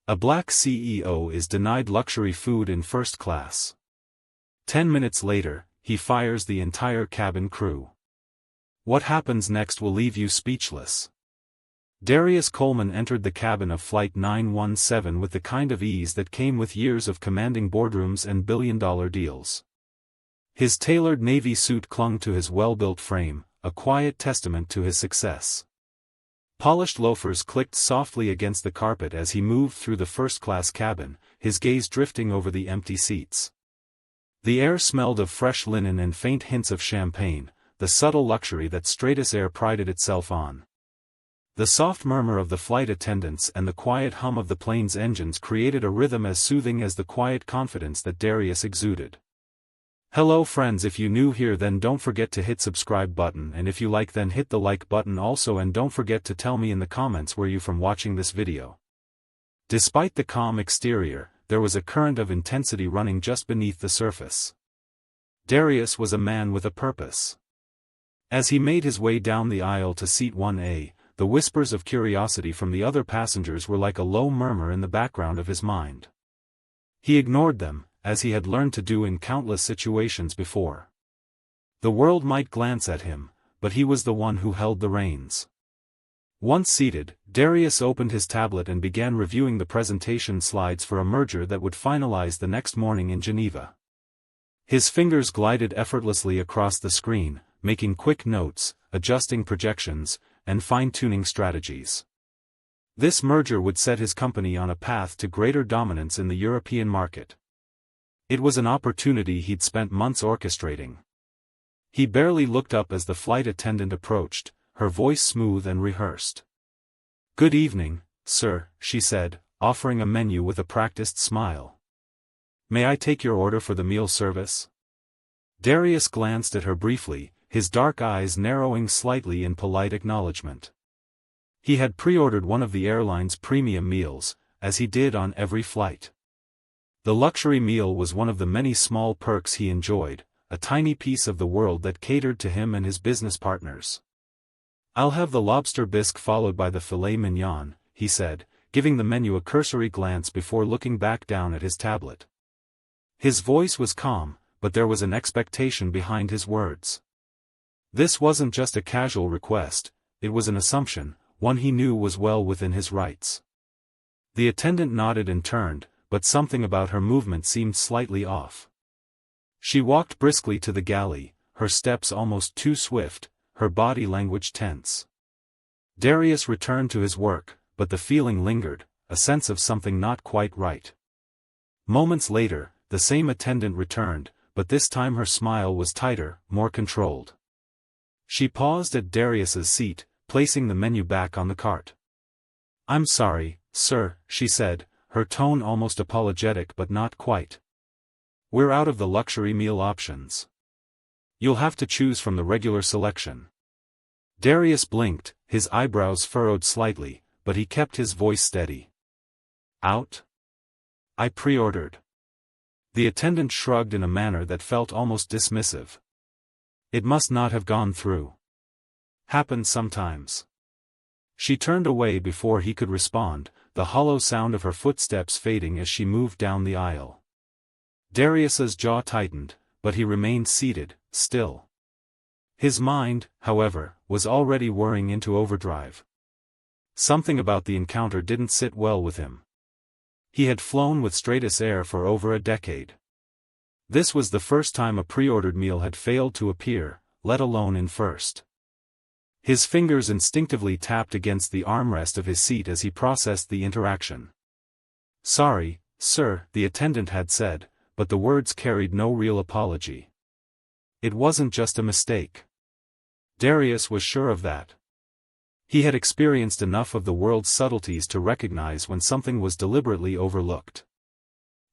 A black CEO is denied luxury food in first class. 10 minutes later, he fires the entire cabin crew. What happens next will leave you speechless. Darius Coleman entered the cabin of Flight 917 with the kind of ease that came with years of commanding boardrooms and billion-dollar deals. His tailored navy suit clung to his well-built frame, a quiet testament to his success. Polished loafers clicked softly against the carpet as he moved through the first-class cabin, his gaze drifting over the empty seats. The air smelled of fresh linen and faint hints of champagne, the subtle luxury that Stratosair prided itself on. The soft murmur of the flight attendants and the quiet hum of the plane's engines created a rhythm as soothing as the quiet confidence that Darius exuded. Hello friends, if you're new here then don't forget to hit subscribe button, and if you like then hit the like button also, and don't forget to tell me in the comments where you from watching this video. Despite the calm exterior, there was a current of intensity running just beneath the surface. Darius was a man with a purpose. As he made his way down the aisle to seat 1A, the whispers of curiosity from the other passengers were like a low murmur in the background of his mind. He ignored them, as he had learned to do in countless situations before. The world might glance at him, but he was the one who held the reins. Once seated, Darius opened his tablet and began reviewing the presentation slides for a merger that would finalize the next morning in Geneva. His fingers glided effortlessly across the screen, making quick notes, adjusting projections, and fine-tuning strategies. This merger would set his company on a path to greater dominance in the European market. It was an opportunity he'd spent months orchestrating. He barely looked up as the flight attendant approached, her voice smooth and rehearsed. "Good evening, sir," she said, offering a menu with a practiced smile. "May I take your order for the meal service?" Darius glanced at her briefly, his dark eyes narrowing slightly in polite acknowledgement. He had pre-ordered one of the airline's premium meals, as he did on every flight. The luxury meal was one of the many small perks he enjoyed, a tiny piece of the world that catered to him and his business partners. "I'll have the lobster bisque followed by the filet mignon," he said, giving the menu a cursory glance before looking back down at his tablet. His voice was calm, but there was an expectation behind his words. This wasn't just a casual request, it was an assumption, one he knew was well within his rights. The attendant nodded and turned, but something about her movement seemed slightly off. She walked briskly to the galley, her steps almost too swift, her body language tense. Darius returned to his work, but the feeling lingered, a sense of something not quite right. Moments later, the same attendant returned, but this time her smile was tighter, more controlled. She paused at Darius's seat, placing the menu back on the cart. "I'm sorry, sir," she said, her tone almost apologetic but not quite. "We're out of the luxury meal options. You'll have to choose from the regular selection." Darius blinked, his eyebrows furrowed slightly, but he kept his voice steady. "Out? I pre-ordered." The attendant shrugged in a manner that felt almost dismissive. "It must not have gone through. Happens sometimes." She turned away before he could respond, the hollow sound of her footsteps fading as she moved down the aisle. Darius's jaw tightened, but he remained seated, still. His mind, however, was already whirring into overdrive. Something about the encounter didn't sit well with him. He had flown with Stratosair for over a decade. This was the first time a pre-ordered meal had failed to appear, let alone in first. His fingers instinctively tapped against the armrest of his seat as he processed the interaction. "Sorry, sir," the attendant had said, but the words carried no real apology. It wasn't just a mistake. Darius was sure of that. He had experienced enough of the world's subtleties to recognize when something was deliberately overlooked.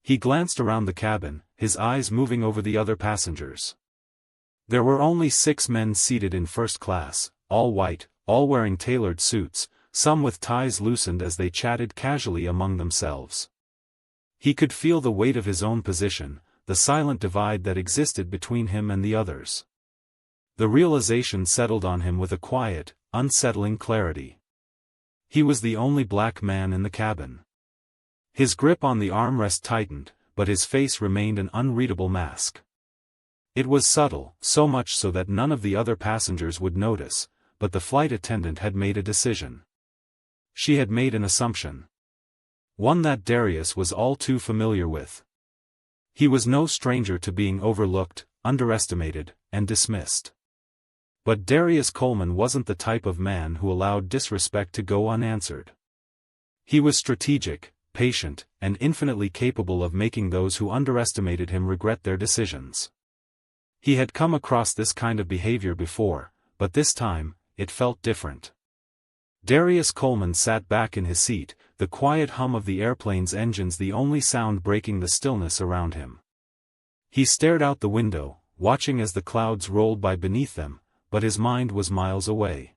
He glanced around the cabin, his eyes moving over the other passengers. There were only 6 men seated in first class, all white, all wearing tailored suits, some with ties loosened as they chatted casually among themselves. He could feel the weight of his own position, the silent divide that existed between him and the others. The realization settled on him with a quiet, unsettling clarity. He was the only black man in the cabin. His grip on the armrest tightened, but his face remained an unreadable mask. It was subtle, so much so that none of the other passengers would notice, but the flight attendant had made a decision. She had made an assumption. One that Darius was all too familiar with. He was no stranger to being overlooked, underestimated, and dismissed. But Darius Coleman wasn't the type of man who allowed disrespect to go unanswered. He was strategic, patient, and infinitely capable of making those who underestimated him regret their decisions. He had come across this kind of behavior before, but this time, it felt different. Darius Coleman sat back in his seat, the quiet hum of the airplane's engines the only sound breaking the stillness around him. He stared out the window, watching as the clouds rolled by beneath them, but his mind was miles away.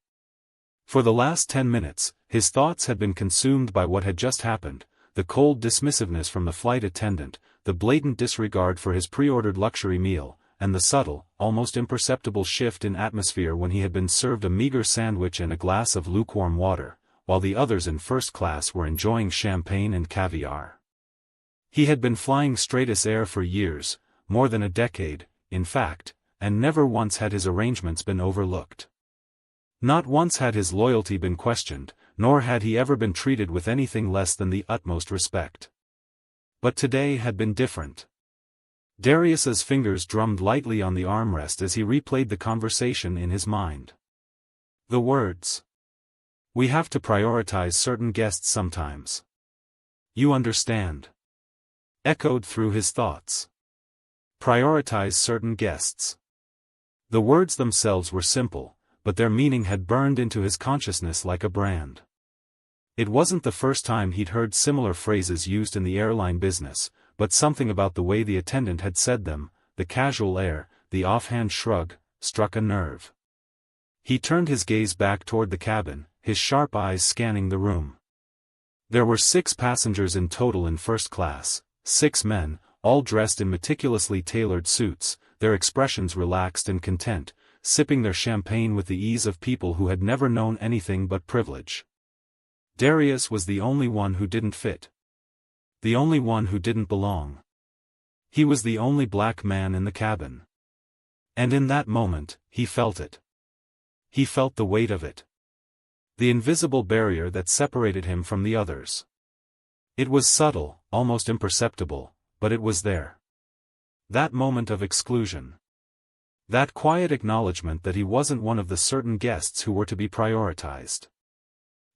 For the last 10 minutes, his thoughts had been consumed by what had just happened, the cold dismissiveness from the flight attendant, the blatant disregard for his pre-ordered luxury meal, and the subtle, almost imperceptible shift in atmosphere when he had been served a meager sandwich and a glass of lukewarm water, while the others in first class were enjoying champagne and caviar. He had been flying Stratus Air for years, more than a decade, in fact, and never once had his arrangements been overlooked. Not once had his loyalty been questioned, nor had he ever been treated with anything less than the utmost respect. But today had been different. Darius's fingers drummed lightly on the armrest as he replayed the conversation in his mind. The words. "We have to prioritize certain guests sometimes. You understand?" echoed through his thoughts. Prioritize certain guests. The words themselves were simple, but their meaning had burned into his consciousness like a brand. It wasn't the first time he'd heard similar phrases used in the airline business, but something about the way the attendant had said them, the casual air, the offhand shrug, struck a nerve. He turned his gaze back toward the cabin, his sharp eyes scanning the room. There were 6 passengers in total in first class, 6 men, all dressed in meticulously tailored suits, their expressions relaxed and content, sipping their champagne with the ease of people who had never known anything but privilege. Darius was the only one who didn't fit. The only one who didn't belong. He was the only black man in the cabin. And in that moment, he felt it. He felt the weight of it. The invisible barrier that separated him from the others. It was subtle, almost imperceptible, but it was there. That moment of exclusion. That quiet acknowledgement that he wasn't one of the certain guests who were to be prioritized.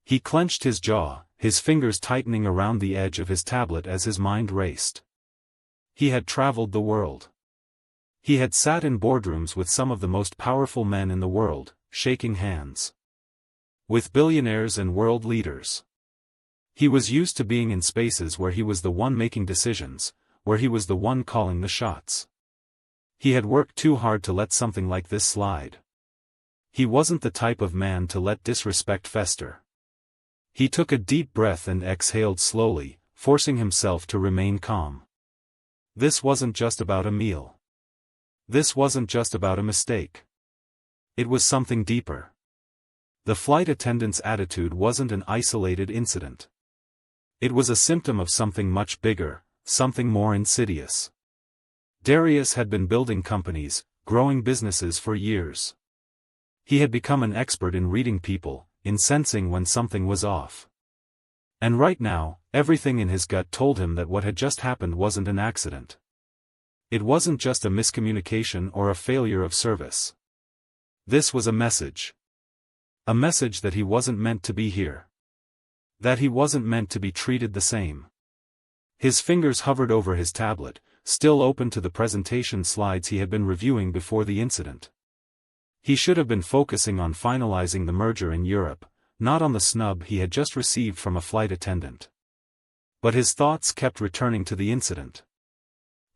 He clenched his jaw, his fingers tightening around the edge of his tablet as his mind raced. He had traveled the world. He had sat in boardrooms with some of the most powerful men in the world, shaking hands with billionaires and world leaders. He was used to being in spaces where he was the one making decisions, where he was the one calling the shots. He had worked too hard to let something like this slide. He wasn't the type of man to let disrespect fester. He took a deep breath and exhaled slowly, forcing himself to remain calm. This wasn't just about a meal. This wasn't just about a mistake. It was something deeper. The flight attendant's attitude wasn't an isolated incident. It was a symptom of something much bigger, something more insidious. Darius had been building companies, growing businesses for years. He had become an expert in reading people, in sensing when something was off. And right now, everything in his gut told him that what had just happened wasn't an accident. It wasn't just a miscommunication or a failure of service. This was a message. A message that he wasn't meant to be here. That he wasn't meant to be treated the same. His fingers hovered over his tablet, still open to the presentation slides he had been reviewing before the incident. He should have been focusing on finalizing the merger in Europe, not on the snub he had just received from a flight attendant. But his thoughts kept returning to the incident.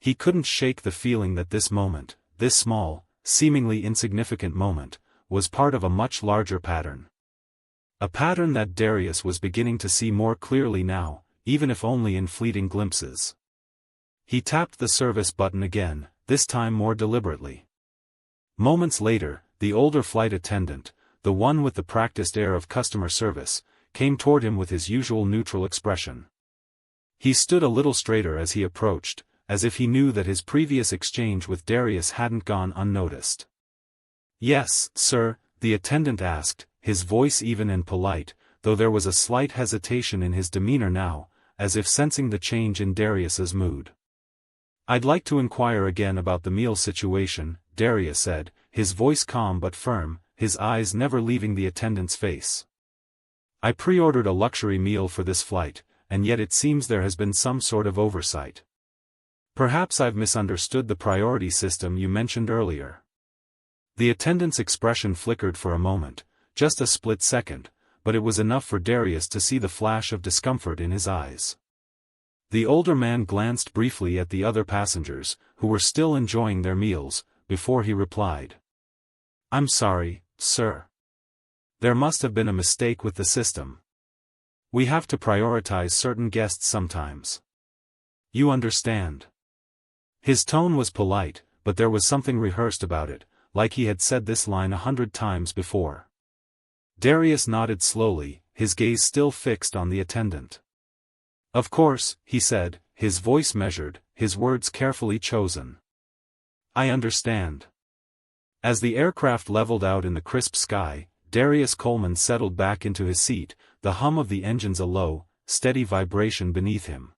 He couldn't shake the feeling that this moment, this small, seemingly insignificant moment, was part of a much larger pattern. A pattern that Darius was beginning to see more clearly now, even if only in fleeting glimpses. He tapped the service button again, this time more deliberately. Moments later, the older flight attendant, the one with the practiced air of customer service, came toward him with his usual neutral expression. He stood a little straighter as he approached, as if he knew that his previous exchange with Darius hadn't gone unnoticed. "Yes, sir," the attendant asked, his voice even and polite, though there was a slight hesitation in his demeanor now, as if sensing the change in Darius's mood. "I'd like to inquire again about the meal situation," Darius said, his voice calm but firm, his eyes never leaving the attendant's face. "I pre-ordered a luxury meal for this flight, and yet it seems there has been some sort of oversight. Perhaps I've misunderstood the priority system you mentioned earlier." The attendant's expression flickered for a moment, just a split second, but it was enough for Darius to see the flash of discomfort in his eyes. The older man glanced briefly at the other passengers, who were still enjoying their meals, before he replied. "I'm sorry, sir. There must have been a mistake with the system. We have to prioritize certain guests sometimes. You understand." His tone was polite, but there was something rehearsed about it, like he had said this line 100 times before. Darius nodded slowly, his gaze still fixed on the attendant. "Of course," he said, his voice measured, his words carefully chosen. "I understand." As the aircraft leveled out in the crisp sky, Darius Coleman settled back into his seat, the hum of the engines a low, steady vibration beneath him.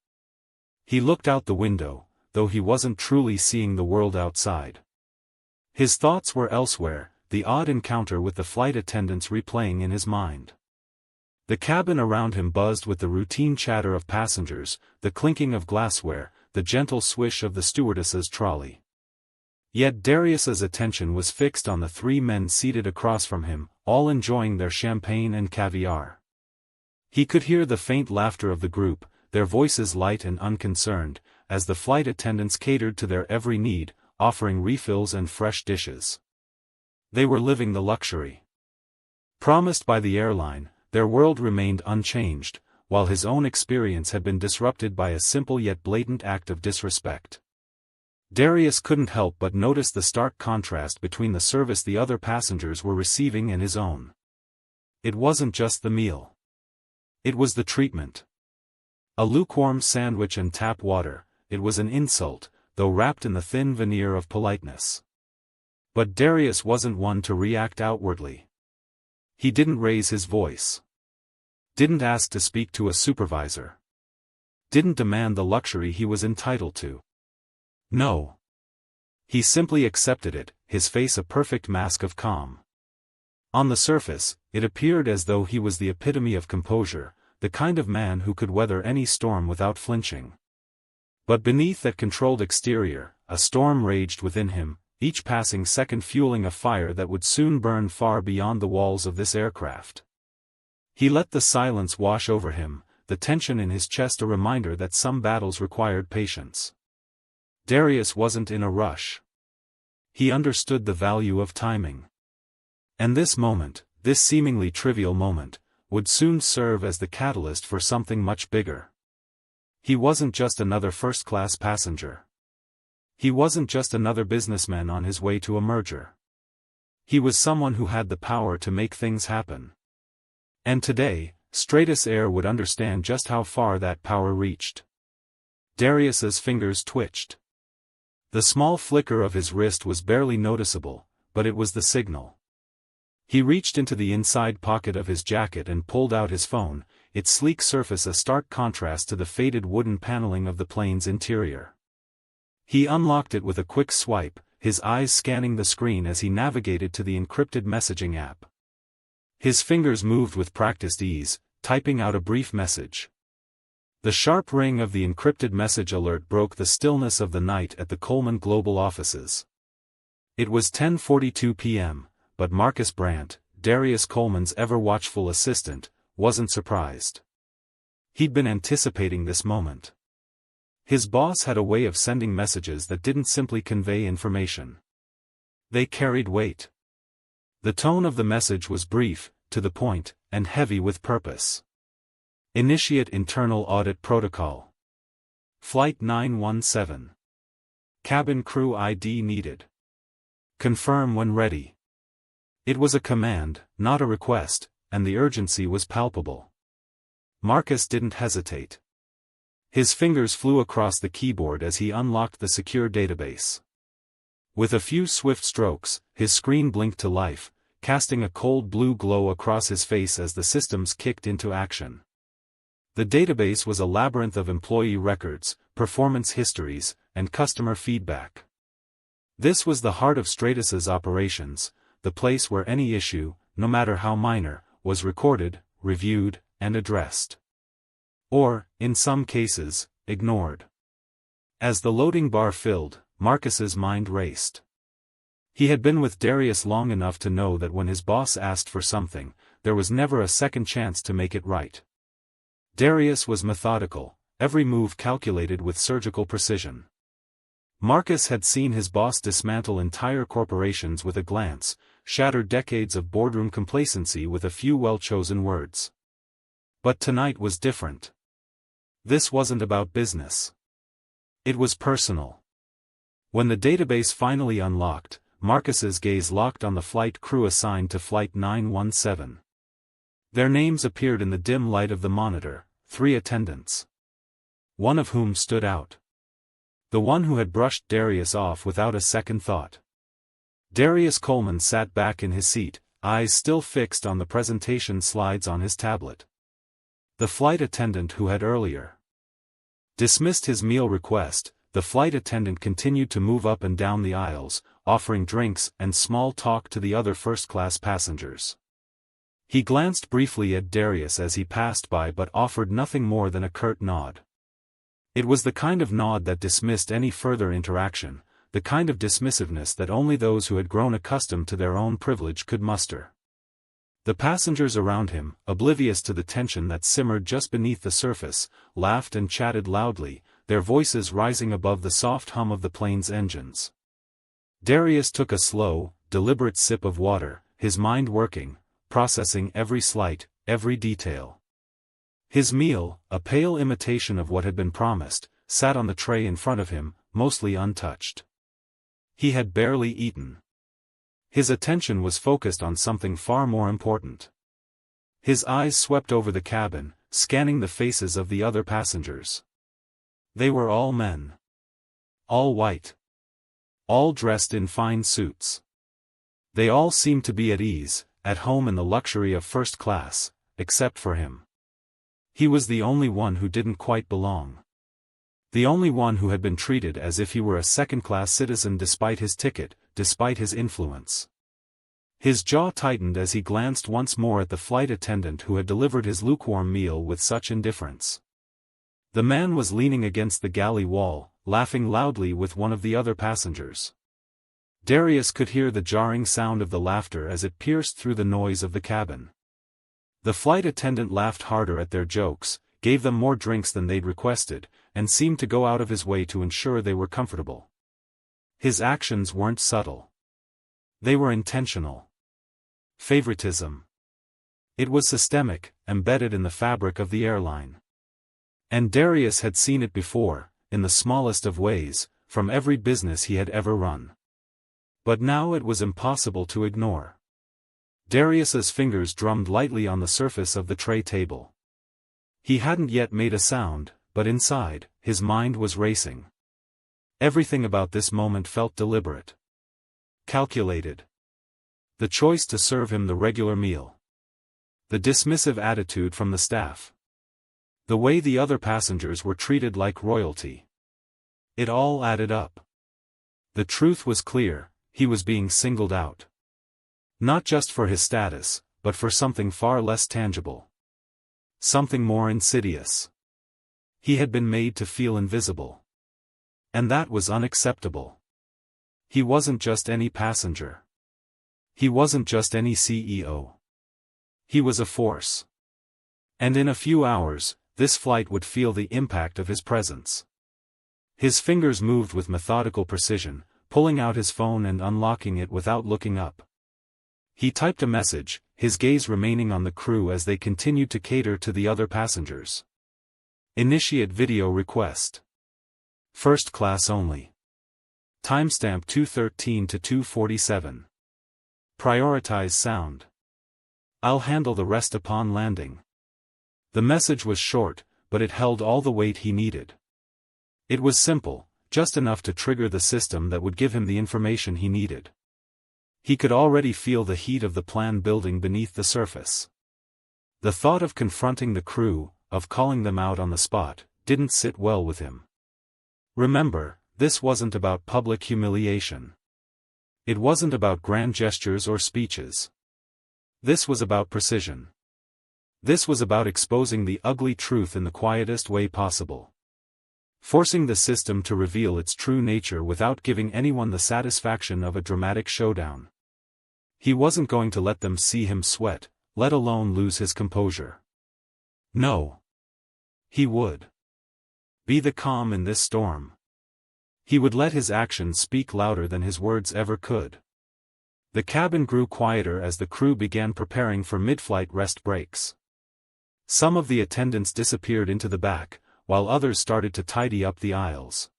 He looked out the window, though he wasn't truly seeing the world outside. His thoughts were elsewhere, the odd encounter with the flight attendants replaying in his mind. The cabin around him buzzed with the routine chatter of passengers, the clinking of glassware, the gentle swish of the stewardess's trolley. Yet Darius's attention was fixed on the three men seated across from him, all enjoying their champagne and caviar. He could hear the faint laughter of the group, their voices light and unconcerned, as the flight attendants catered to their every need, offering refills and fresh dishes. They were living the luxury promised by the airline. Their world remained unchanged, while his own experience had been disrupted by a simple yet blatant act of disrespect. Darius couldn't help but notice the stark contrast between the service the other passengers were receiving and his own. It wasn't just the meal. It was the treatment. A lukewarm sandwich and tap water, it was an insult, though wrapped in the thin veneer of politeness. But Darius wasn't one to react outwardly. He didn't raise his voice. Didn't ask to speak to a supervisor. Didn't demand the luxury he was entitled to. No. He simply accepted it, his face a perfect mask of calm. On the surface, it appeared as though he was the epitome of composure, the kind of man who could weather any storm without flinching. But beneath that controlled exterior, a storm raged within him, each passing second fueling a fire that would soon burn far beyond the walls of this aircraft. He let the silence wash over him, the tension in his chest a reminder that some battles required patience. Darius wasn't in a rush. He understood the value of timing. And this moment, this seemingly trivial moment, would soon serve as the catalyst for something much bigger. He wasn't just another first-class passenger. He wasn't just another businessman on his way to a merger. He was someone who had the power to make things happen. And today, Stratus Air would understand just how far that power reached. Darius's fingers twitched. The small flicker of his wrist was barely noticeable, but it was the signal. He reached into the inside pocket of his jacket and pulled out his phone, its sleek surface a stark contrast to the faded wooden paneling of the plane's interior. He unlocked it with a quick swipe, his eyes scanning the screen as he navigated to the encrypted messaging app. His fingers moved with practiced ease, typing out a brief message. The sharp ring of the encrypted message alert broke the stillness of the night at the Coleman Global offices. It was 10:42 p.m., but Marcus Brandt, Darius Coleman's ever-watchful assistant, wasn't surprised. He'd been anticipating this moment. His boss had a way of sending messages that didn't simply convey information. They carried weight. The tone of the message was brief, to the point, and heavy with purpose. Initiate internal audit protocol. Flight 917. Cabin crew ID needed. Confirm when ready. It was a command, not a request, and the urgency was palpable. Marcus didn't hesitate. His fingers flew across the keyboard as he unlocked the secure database. With a few swift strokes, his screen blinked to life, casting a cold blue glow across his face as the systems kicked into action. The database was a labyrinth of employee records, performance histories, and customer feedback. This was the heart of Stratus's operations, the place where any issue, no matter how minor, was recorded, reviewed, and addressed. Or, in some cases, ignored. As the loading bar filled, Marcus's mind raced. He had been with Darius long enough to know that when his boss asked for something, there was never a second chance to make it right. Darius was methodical, every move calculated with surgical precision. Marcus had seen his boss dismantle entire corporations with a glance, shatter decades of boardroom complacency with a few well-chosen words. But tonight was different. This wasn't about business. It was personal. When the database finally unlocked, Marcus's gaze locked on the flight crew assigned to Flight 917. Their names appeared in the dim light of the monitor, 3 attendants. One of whom stood out. The one who had brushed Darius off without a second thought. Darius Coleman sat back in his seat, eyes still fixed on the presentation slides on his tablet. The flight attendant who had earlier dismissed his meal request, the flight attendant continued to move up and down the aisles, offering drinks and small talk to the other first-class passengers. He glanced briefly at Darius as he passed by but offered nothing more than a curt nod. It was the kind of nod that dismissed any further interaction, the kind of dismissiveness that only those who had grown accustomed to their own privilege could muster. The passengers around him, oblivious to the tension that simmered just beneath the surface, laughed and chatted loudly, their voices rising above the soft hum of the plane's engines. Darius took a slow, deliberate sip of water, his mind working, processing every slight, every detail. His meal, a pale imitation of what had been promised, sat on the tray in front of him, mostly untouched. He had barely eaten. His attention was focused on something far more important. His eyes swept over the cabin, scanning the faces of the other passengers. They were all men. All white. All dressed in fine suits. They all seemed to be at ease, at home in the luxury of first class, except for him. He was the only one who didn't quite belong. The only one who had been treated as if he were a second-class citizen despite his ticket, despite his influence. His jaw tightened as he glanced once more at the flight attendant who had delivered his lukewarm meal with such indifference. The man was leaning against the galley wall, laughing loudly with one of the other passengers. Darius could hear the jarring sound of the laughter as it pierced through the noise of the cabin. The flight attendant laughed harder at their jokes, gave them more drinks than they'd requested, and seemed to go out of his way to ensure they were comfortable. His actions weren't subtle. They were intentional. Favoritism. It was systemic, embedded in the fabric of the airline. And Darius had seen it before, in the smallest of ways, from every business he had ever run. But now it was impossible to ignore. Darius's fingers drummed lightly on the surface of the tray table. He hadn't yet made a sound, but inside, his mind was racing. Everything about this moment felt deliberate. Calculated. The choice to serve him the regular meal. The dismissive attitude from the staff. The way the other passengers were treated like royalty. It all added up. The truth was clear, he was being singled out. Not just for his status, but for something far less tangible. Something more insidious. He had been made to feel invisible. And that was unacceptable. He wasn't just any passenger. He wasn't just any CEO. He was a force. And in a few hours, this flight would feel the impact of his presence. His fingers moved with methodical precision, pulling out his phone and unlocking it without looking up. He typed a message, his gaze remaining on the crew as they continued to cater to the other passengers. Initiate video request. First class only. Timestamp 2:13 to 2:47. Prioritize sound. I'll handle the rest upon landing. The message was short, but it held all the weight he needed. It was simple, just enough to trigger the system that would give him the information he needed. He could already feel the heat of the plan building beneath the surface. The thought of confronting the crew, of calling them out on the spot, didn't sit well with him. Remember, this wasn't about public humiliation. It wasn't about grand gestures or speeches. This was about precision. This was about exposing the ugly truth in the quietest way possible. Forcing the system to reveal its true nature without giving anyone the satisfaction of a dramatic showdown. He wasn't going to let them see him sweat, let alone lose his composure. No. He would be the calm in this storm. He would let his actions speak louder than his words ever could. The cabin grew quieter as the crew began preparing for mid-flight rest breaks. Some of the attendants disappeared into the back, while others started to tidy up the aisles.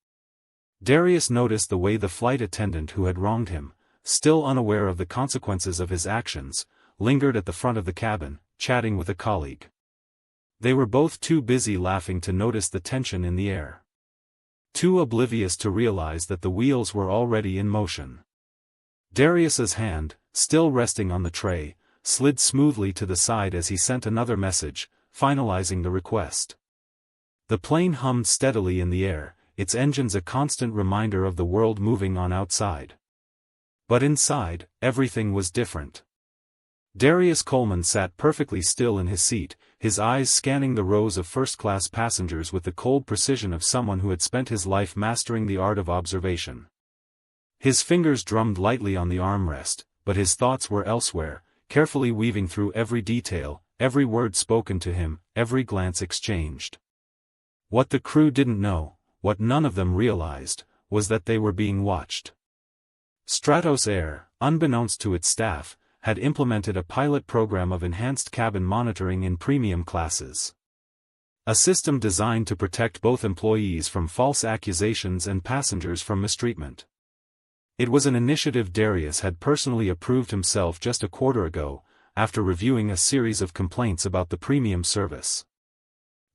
Darius noticed the way the flight attendant who had wronged him, still unaware of the consequences of his actions, lingered at the front of the cabin, chatting with a colleague. They were both too busy laughing to notice the tension in the air. Too oblivious to realize that the wheels were already in motion. Darius's hand, still resting on the tray, slid smoothly to the side as he sent another message, finalizing the request. The plane hummed steadily in the air, its engines a constant reminder of the world moving on outside. But inside, everything was different. Darius Coleman sat perfectly still in his seat, his eyes scanning the rows of first-class passengers with the cold precision of someone who had spent his life mastering the art of observation. His fingers drummed lightly on the armrest, but his thoughts were elsewhere, carefully weaving through every detail, every word spoken to him, every glance exchanged. What the crew didn't know, what none of them realized, was that they were being watched. Stratos Air, unbeknownst to its staff, had implemented a pilot program of enhanced cabin monitoring in premium classes. A system designed to protect both employees from false accusations and passengers from mistreatment. It was an initiative Darius had personally approved himself just a quarter ago, after reviewing a series of complaints about the premium service.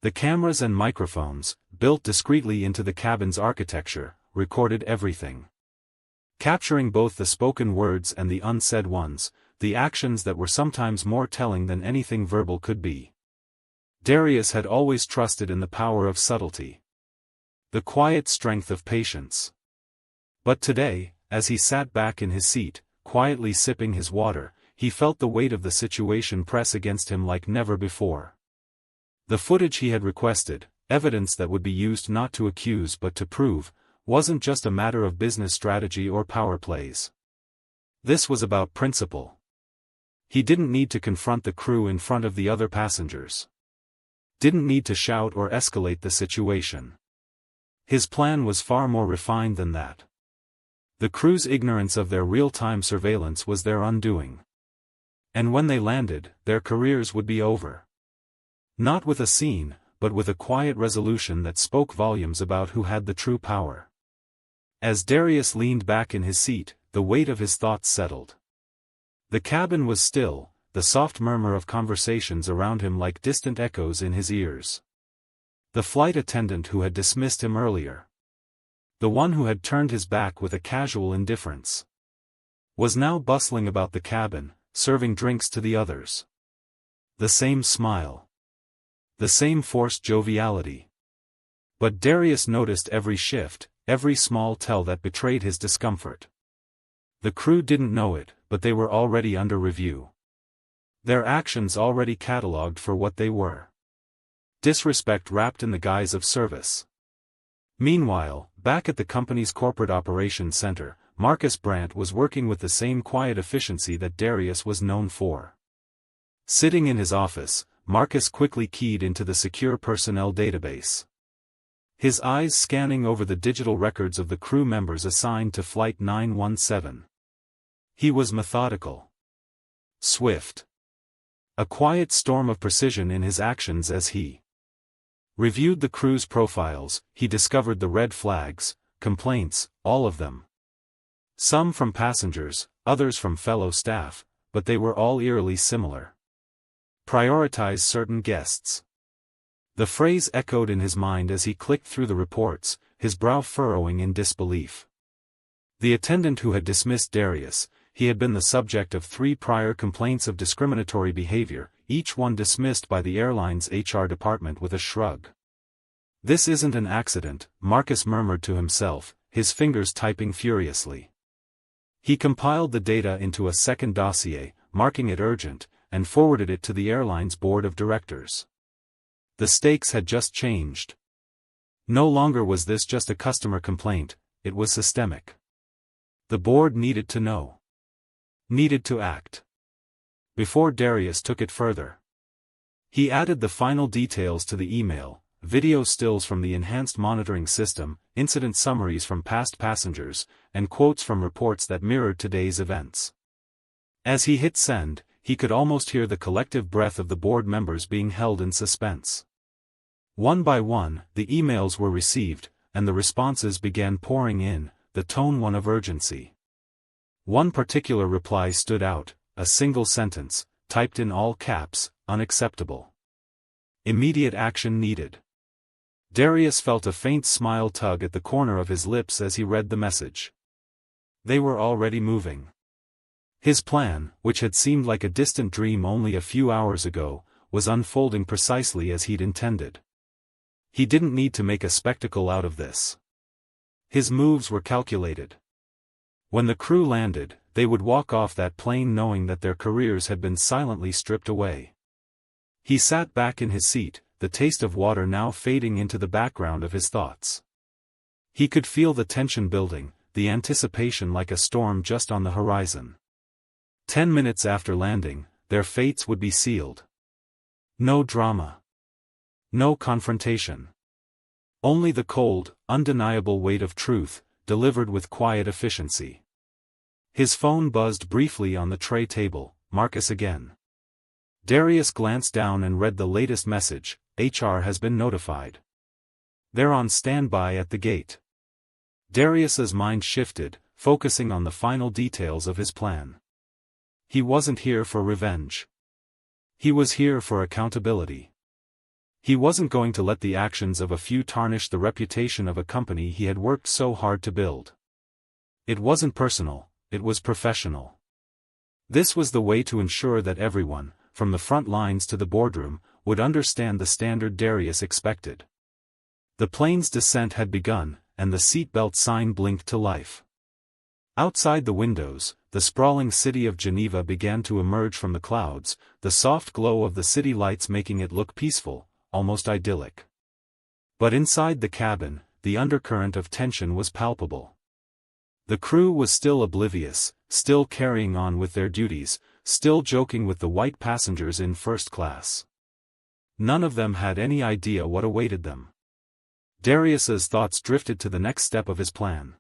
The cameras and microphones, built discreetly into the cabin's architecture, recorded everything. Capturing both the spoken words and the unsaid ones, the actions that were sometimes more telling than anything verbal could be. Darius had always trusted in the power of subtlety. The quiet strength of patience. But today, as he sat back in his seat, quietly sipping his water, he felt the weight of the situation press against him like never before. The footage he had requested, evidence that would be used not to accuse but to prove, wasn't just a matter of business strategy or power plays. This was about principle. He didn't need to confront the crew in front of the other passengers. Didn't need to shout or escalate the situation. His plan was far more refined than that. The crew's ignorance of their real-time surveillance was their undoing. And when they landed, their careers would be over. Not with a scene, but with a quiet resolution that spoke volumes about who had the true power. As Darius leaned back in his seat, the weight of his thoughts settled. The cabin was still, the soft murmur of conversations around him like distant echoes in his ears. The flight attendant who had dismissed him earlier. The one who had turned his back with a casual indifference. Was now bustling about the cabin, serving drinks to the others. The same smile. The same forced joviality. But Darius noticed every shift, every small tell that betrayed his discomfort. The crew didn't know it, but they were already under review. Their actions already catalogued for what they were. Disrespect wrapped in the guise of service. Meanwhile, back at the company's corporate operations center, Marcus Brandt was working with the same quiet efficiency that Darius was known for. Sitting in his office, Marcus quickly keyed into the secure personnel database. His eyes scanning over the digital records of the crew members assigned to Flight 917. He was methodical. Swift. A quiet storm of precision in his actions as he reviewed the crew's profiles. He discovered the red flags, complaints, all of them. Some from passengers, others from fellow staff, but they were all eerily similar. Prioritize certain guests. The phrase echoed in his mind as he clicked through the reports, his brow furrowing in disbelief. The attendant who had dismissed Darius, he had been the subject of 3 prior complaints of discriminatory behavior, each one dismissed by the airline's HR department with a shrug. "This isn't an accident," Marcus murmured to himself, his fingers typing furiously. He compiled the data into a second dossier, marking it urgent, and forwarded it to the airline's board of directors. The stakes had just changed. No longer was this just a customer complaint, it was systemic. The board needed to know. Needed to act. Before Darius took it further, he added the final details to the email: video stills from the enhanced monitoring system, incident summaries from past passengers, and quotes from reports that mirrored today's events. As he hit send, he could almost hear the collective breath of the board members being held in suspense. One by one, the emails were received, and the responses began pouring in, the tone one of urgency. One particular reply stood out, a single sentence, typed in all caps: "Unacceptable. Immediate action needed." Darius felt a faint smile tug at the corner of his lips as he read the message. They were already moving. His plan, which had seemed like a distant dream only a few hours ago, was unfolding precisely as he'd intended. He didn't need to make a spectacle out of this. His moves were calculated. When the crew landed, they would walk off that plane knowing that their careers had been silently stripped away. He sat back in his seat, the taste of water now fading into the background of his thoughts. He could feel the tension building, the anticipation like a storm just on the horizon. 10 minutes after landing, their fates would be sealed. No drama. No confrontation. Only the cold, undeniable weight of truth, delivered with quiet efficiency. His phone buzzed briefly on the tray table. Marcus again. Darius glanced down and read the latest message: "HR has been notified. They're on standby at the gate." Darius's mind shifted, focusing on the final details of his plan. He wasn't here for revenge. He was here for accountability. He wasn't going to let the actions of a few tarnish the reputation of a company he had worked so hard to build. It wasn't personal, it was professional. This was the way to ensure that everyone, from the front lines to the boardroom, would understand the standard Darius expected. The plane's descent had begun, and the seatbelt sign blinked to life. Outside the windows, the sprawling city of Geneva began to emerge from the clouds, the soft glow of the city lights making it look peaceful, almost idyllic. But inside the cabin, the undercurrent of tension was palpable. The crew was still oblivious, still carrying on with their duties, still joking with the white passengers in first class. None of them had any idea what awaited them. Darius's thoughts drifted to the next step of his plan.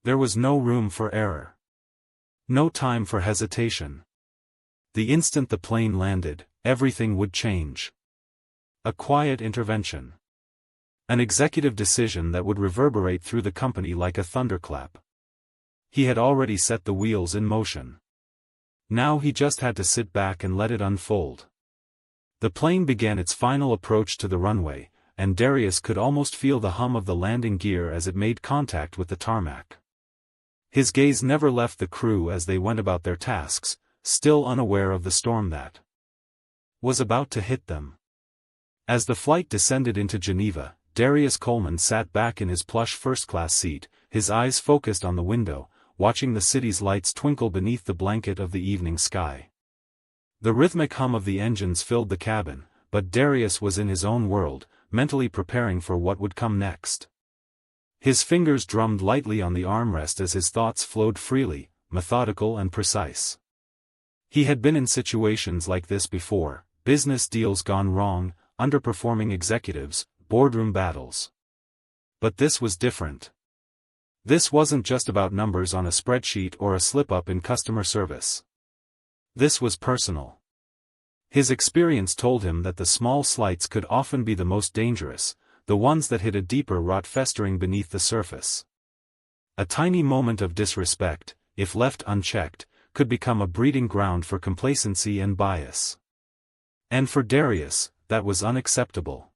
There was no room for error. No time for hesitation. The instant the plane landed, everything would change. A quiet intervention. An executive decision that would reverberate through the company like a thunderclap. He had already set the wheels in motion. Now he just had to sit back and let it unfold. The plane began its final approach to the runway, and Darius could almost feel the hum of the landing gear as it made contact with the tarmac. His gaze never left the crew as they went about their tasks, still unaware of the storm that was about to hit them. As the flight descended into Geneva, Darius Coleman sat back in his plush first-class seat, his eyes focused on the window, watching the city's lights twinkle beneath the blanket of the evening sky. The rhythmic hum of the engines filled the cabin, but Darius was in his own world, mentally preparing for what would come next. His fingers drummed lightly on the armrest as his thoughts flowed freely, methodical and precise. He had been in situations like this before: business deals gone wrong, underperforming executives, boardroom battles. But this was different. This wasn't just about numbers on a spreadsheet or a slip-up in customer service. This was personal. His experience told him that the small slights could often be the most dangerous, the ones that hid a deeper rot festering beneath the surface. A tiny moment of disrespect, if left unchecked, could become a breeding ground for complacency and bias. And for Darius, that was unacceptable.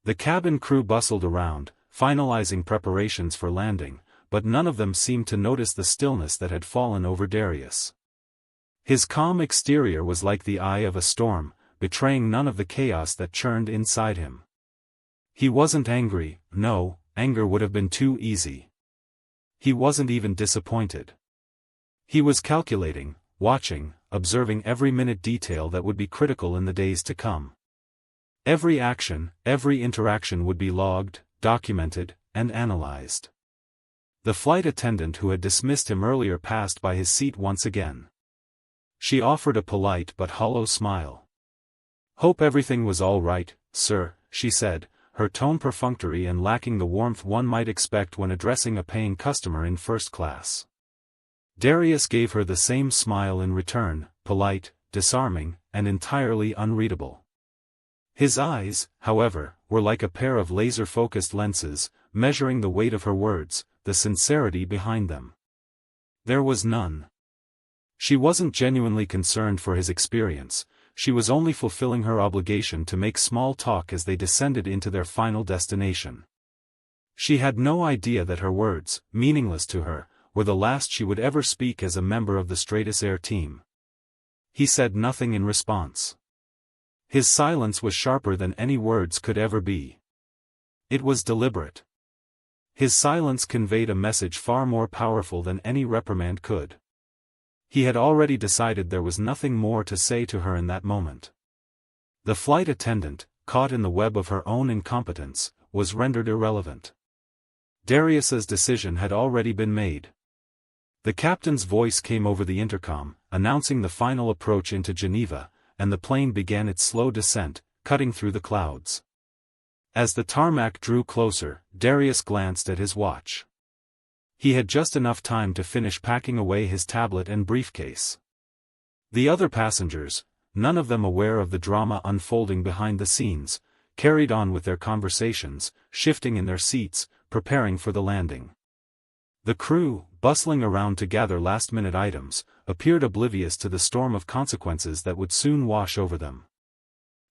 The cabin crew bustled around, finalizing preparations for landing, but none of them seemed to notice the stillness that had fallen over Darius. His calm exterior was like the eye of a storm, betraying none of the chaos that churned inside him. He wasn't angry, no, anger would have been too easy. He wasn't even disappointed. He was calculating, watching, observing every minute detail that would be critical in the days to come. Every action, every interaction would be logged, documented, and analyzed. The flight attendant who had dismissed him earlier passed by his seat once again. She offered a polite but hollow smile. "Hope everything was all right, sir," she said, her tone perfunctory and lacking the warmth one might expect when addressing a paying customer in first class. Darius gave her the same smile in return, polite, disarming, and entirely unreadable. His eyes, however, were like a pair of laser-focused lenses, measuring the weight of her words, the sincerity behind them. There was none. She wasn't genuinely concerned for his experience, she was only fulfilling her obligation to make small talk as they descended into their final destination. She had no idea that her words, meaningless to her, were the last she would ever speak as a member of the Stratus Air team. He said nothing in response. His silence was sharper than any words could ever be. It was deliberate. His silence conveyed a message far more powerful than any reprimand could. He had already decided there was nothing more to say to her in that moment. The flight attendant, caught in the web of her own incompetence, was rendered irrelevant. Darius's decision had already been made. The captain's voice came over the intercom, announcing the final approach into Geneva, and the plane began its slow descent, cutting through the clouds. As the tarmac drew closer, Darius glanced at his watch. He had just enough time to finish packing away his tablet and briefcase. The other passengers, none of them aware of the drama unfolding behind the scenes, carried on with their conversations, shifting in their seats, preparing for the landing. The crew, bustling around to gather last-minute items, appeared oblivious to the storm of consequences that would soon wash over them.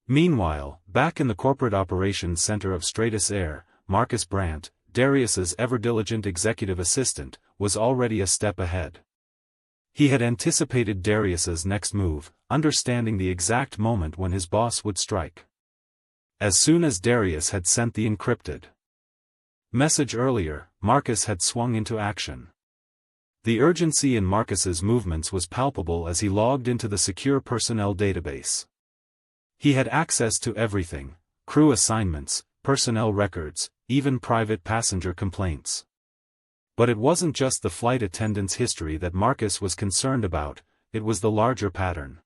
Meanwhile, back in the corporate operations center of Stratus Air, Marcus Brandt, Darius's ever-diligent executive assistant, was already a step ahead. He had anticipated Darius's next move, understanding the exact moment when his boss would strike. As soon as Darius had sent the encrypted message earlier, Marcus had swung into action. The urgency in Marcus's movements was palpable as he logged into the secure personnel database. He had access to everything: crew assignments, personnel records, even private passenger complaints. But it wasn't just the flight attendant's history that Marcus was concerned about, it was the larger pattern.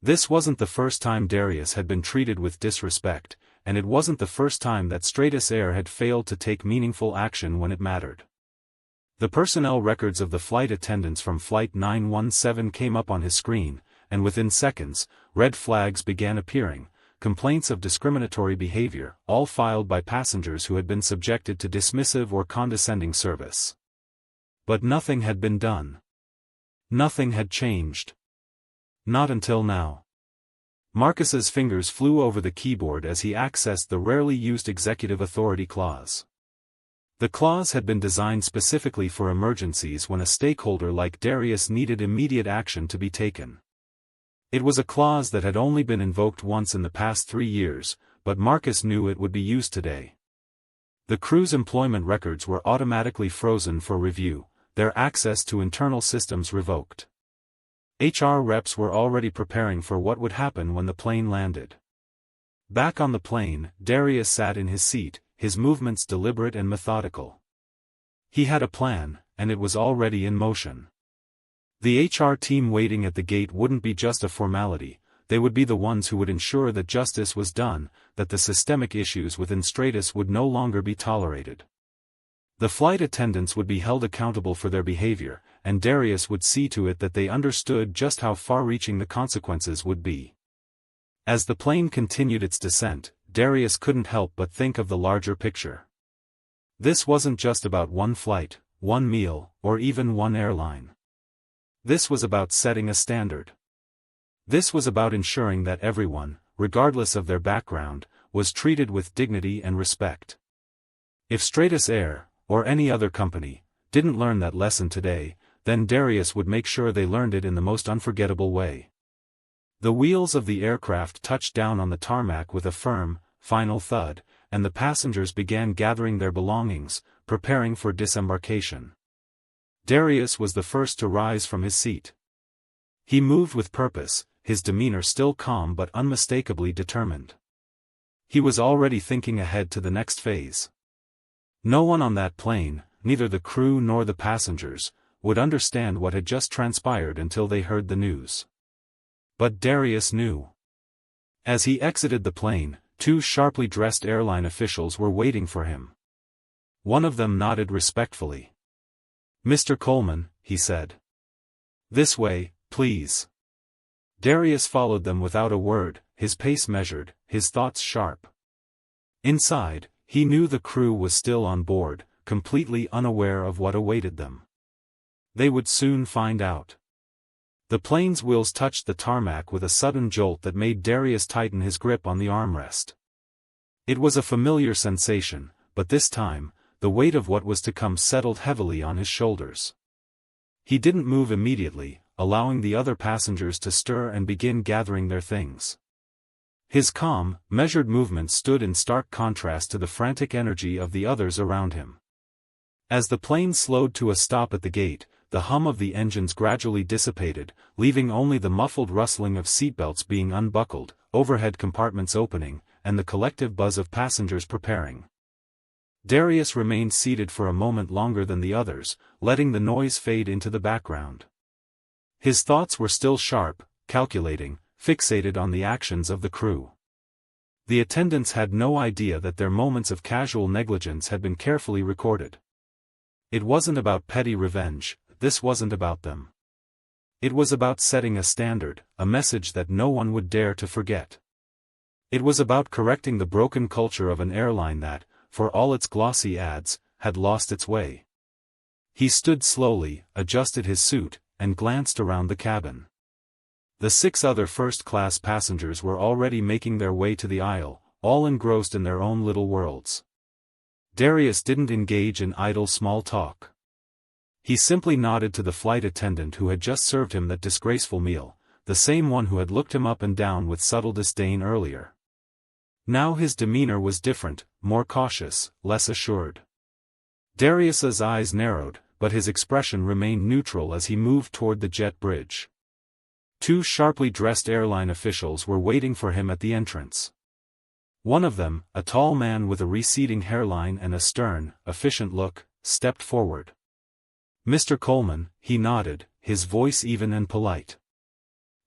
This wasn't the first time Darius had been treated with disrespect, and it wasn't the first time that Stratus Air had failed to take meaningful action when it mattered. The personnel records of the flight attendants from Flight 917 came up on his screen, and within seconds, red flags began appearing, complaints of discriminatory behavior, all filed by passengers who had been subjected to dismissive or condescending service. But nothing had been done. Nothing had changed. Not until now. Marcus's fingers flew over the keyboard as he accessed the rarely used Executive Authority clause. The clause had been designed specifically for emergencies when a stakeholder like Darius needed immediate action to be taken. It was a clause that had only been invoked once in the past 3 years, but Marcus knew it would be used today. The crew's employment records were automatically frozen for review, their access to internal systems revoked. HR reps were already preparing for what would happen when the plane landed. Back on the plane, Darius sat in his seat, his movements deliberate and methodical. He had a plan, and it was already in motion. The HR team waiting at the gate wouldn't be just a formality, they would be the ones who would ensure that justice was done, that the systemic issues within Stratus would no longer be tolerated. The flight attendants would be held accountable for their behavior, and Darius would see to it that they understood just how far-reaching the consequences would be. As the plane continued its descent, Darius couldn't help but think of the larger picture. This wasn't just about one flight, one meal, or even one airline. This was about setting a standard. This was about ensuring that everyone, regardless of their background, was treated with dignity and respect. If Stratus Air, or any other company, didn't learn that lesson today, then Darius would make sure they learned it in the most unforgettable way. The wheels of the aircraft touched down on the tarmac with a firm, final thud, and the passengers began gathering their belongings, preparing for disembarkation. Darius was the first to rise from his seat. He moved with purpose, his demeanor still calm but unmistakably determined. He was already thinking ahead to the next phase. No one on that plane, neither the crew nor the passengers, would understand what had just transpired until they heard the news. But Darius knew. As he exited the plane, two sharply dressed airline officials were waiting for him. One of them nodded respectfully. "Mr. Coleman," he said. "This way, please." Darius followed them without a word, his pace measured, his thoughts sharp. Inside, he knew the crew was still on board, completely unaware of what awaited them. They would soon find out. The plane's wheels touched the tarmac with a sudden jolt that made Darius tighten his grip on the armrest. It was a familiar sensation, but this time, the weight of what was to come settled heavily on his shoulders. He didn't move immediately, allowing the other passengers to stir and begin gathering their things. His calm, measured movement stood in stark contrast to the frantic energy of the others around him. As the plane slowed to a stop at the gate, the hum of the engines gradually dissipated, leaving only the muffled rustling of seatbelts being unbuckled, overhead compartments opening, and the collective buzz of passengers preparing. Darius remained seated for a moment longer than the others, letting the noise fade into the background. His thoughts were still sharp, calculating, fixated on the actions of the crew. The attendants had no idea that their moments of casual negligence had been carefully recorded. It wasn't about petty revenge, this wasn't about them. It was about setting a standard, a message that no one would dare to forget. It was about correcting the broken culture of an airline that, for all its glossy ads, had lost its way. He stood slowly, adjusted his suit, and glanced around the cabin. The 6 other first-class passengers were already making their way to the aisle, all engrossed in their own little worlds. Darius didn't engage in idle small talk. He simply nodded to the flight attendant who had just served him that disgraceful meal, the same one who had looked him up and down with subtle disdain earlier. Now his demeanor was different, more cautious, less assured. Darius's eyes narrowed, but his expression remained neutral as he moved toward the jet bridge. 2 sharply dressed airline officials were waiting for him at the entrance. One of them, a tall man with a receding hairline and a stern, efficient look, stepped forward. "Mr. Coleman," he nodded, his voice even and polite.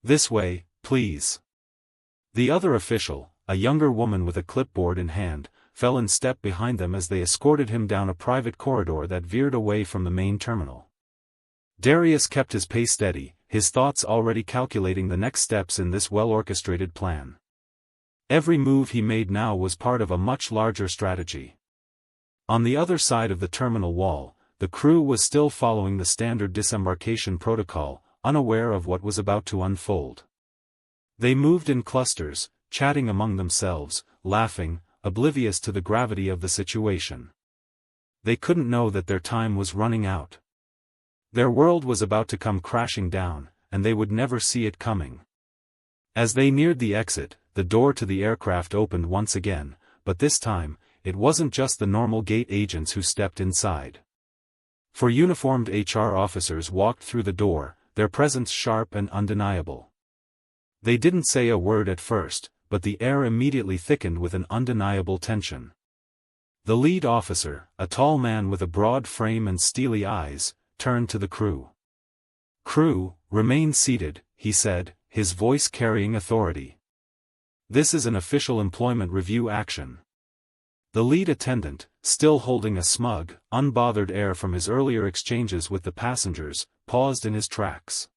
"This way, please." The other official, a younger woman with a clipboard in hand, fell in step behind them as they escorted him down a private corridor that veered away from the main terminal. Darius kept his pace steady, his thoughts already calculating the next steps in this well-orchestrated plan. Every move he made now was part of a much larger strategy. On the other side of the terminal wall, the crew was still following the standard disembarkation protocol, unaware of what was about to unfold. They moved in clusters, chatting among themselves, laughing, oblivious to the gravity of the situation. They couldn't know that their time was running out. Their world was about to come crashing down, and they would never see it coming. As they neared the exit, the door to the aircraft opened once again, but this time, it wasn't just the normal gate agents who stepped inside. 4 uniformed HR officers walked through the door, their presence sharp and undeniable. They didn't say a word at first, but the air immediately thickened with an undeniable tension. The lead officer, a tall man with a broad frame and steely eyes, turned to the crew. "Crew, remain seated," he said, his voice carrying authority. "This is an official employment review action." The lead attendant, still holding a smug, unbothered air from his earlier exchanges with the passengers, paused in his tracks.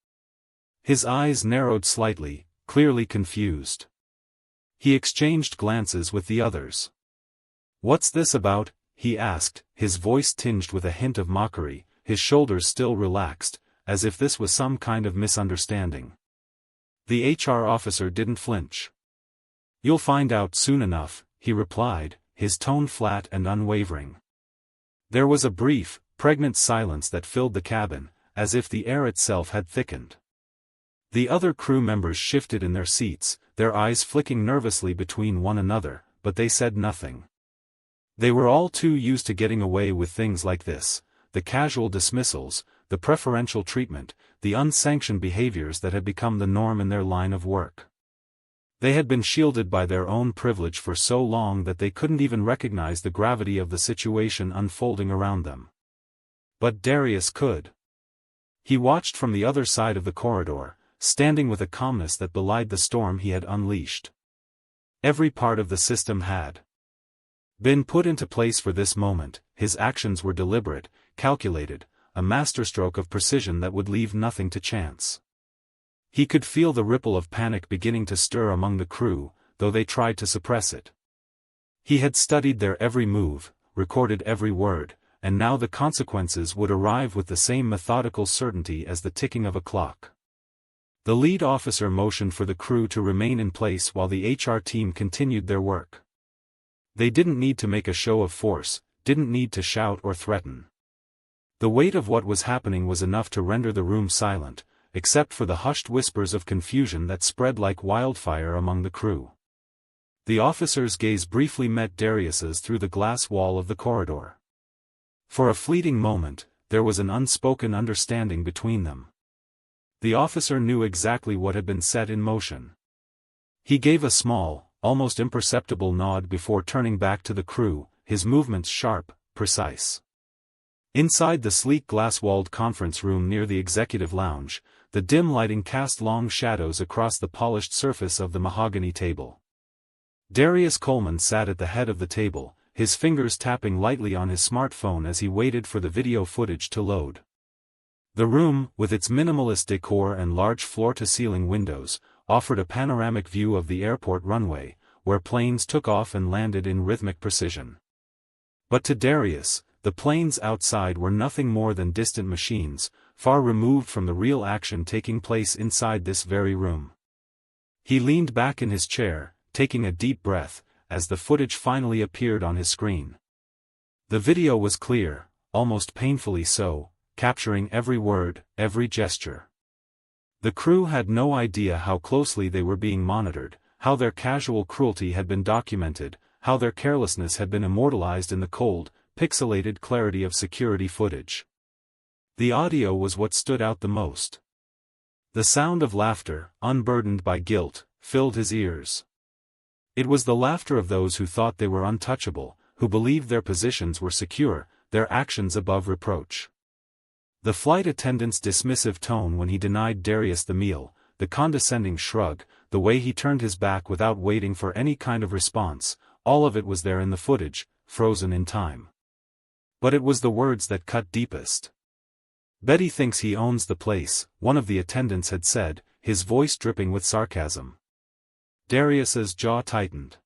His eyes narrowed slightly, clearly confused. He exchanged glances with the others. "What's this about?" he asked, his voice tinged with a hint of mockery, his shoulders still relaxed, as if this was some kind of misunderstanding. The HR officer didn't flinch. "You'll find out soon enough," he replied, his tone flat and unwavering. There was a brief, pregnant silence that filled the cabin, as if the air itself had thickened. The other crew members shifted in their seats, their eyes flicking nervously between one another, but they said nothing. They were all too used to getting away with things like this, the casual dismissals, the preferential treatment, the unsanctioned behaviors that had become the norm in their line of work. They had been shielded by their own privilege for so long that they couldn't even recognize the gravity of the situation unfolding around them. But Darius could. He watched from the other side of the corridor, standing with a calmness that belied the storm he had unleashed. Every part of the system had been put into place for this moment. His actions were deliberate, calculated, a masterstroke of precision that would leave nothing to chance. He could feel the ripple of panic beginning to stir among the crew, though they tried to suppress it. He had studied their every move, recorded every word, and now the consequences would arrive with the same methodical certainty as the ticking of a clock. The lead officer motioned for the crew to remain in place while the HR team continued their work. They didn't need to make a show of force, didn't need to shout or threaten. The weight of what was happening was enough to render the room silent, except for the hushed whispers of confusion that spread like wildfire among the crew. The officer's gaze briefly met Darius's through the glass wall of the corridor. For a fleeting moment, there was an unspoken understanding between them. The officer knew exactly what had been set in motion. He gave a small, almost imperceptible nod before turning back to the crew, his movements sharp, precise. Inside the sleek glass-walled conference room near the executive lounge, the dim lighting cast long shadows across the polished surface of the mahogany table. Darius Coleman sat at the head of the table, his fingers tapping lightly on his smartphone as he waited for the video footage to load. The room, with its minimalist decor and large floor-to-ceiling windows, offered a panoramic view of the airport runway, where planes took off and landed in rhythmic precision. But to Darius, the planes outside were nothing more than distant machines, far removed from the real action taking place inside this very room. He leaned back in his chair, taking a deep breath, as the footage finally appeared on his screen. The video was clear, almost painfully so, capturing every word, every gesture. The crew had no idea how closely they were being monitored, how their casual cruelty had been documented, how their carelessness had been immortalized in the cold, pixelated clarity of security footage. The audio was what stood out the most. The sound of laughter, unburdened by guilt, filled his ears. It was the laughter of those who thought they were untouchable, who believed their positions were secure, their actions above reproach. The flight attendant's dismissive tone when he denied Darius the meal, the condescending shrug, the way he turned his back without waiting for any kind of response, all of it was there in the footage, frozen in time. But it was the words that cut deepest. "Betty thinks he owns the place," one of the attendants had said, his voice dripping with sarcasm. Darius's jaw tightened.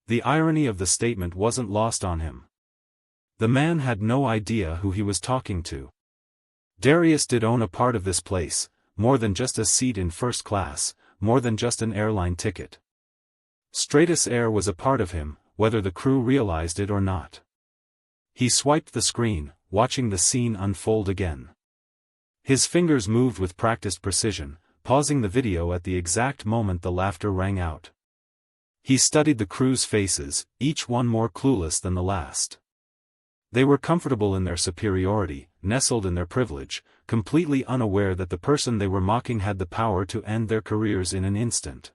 The irony of the statement wasn't lost on him. The man had no idea who he was talking to. Darius did own a part of this place, more than just a seat in first class, more than just an airline ticket. Stratus Air was a part of him, whether the crew realized it or not. He swiped the screen, watching the scene unfold again. His fingers moved with practiced precision, pausing the video at the exact moment the laughter rang out. He studied the crew's faces, each one more clueless than the last. They were comfortable in their superiority, nestled in their privilege, completely unaware that the person they were mocking had the power to end their careers in an instant.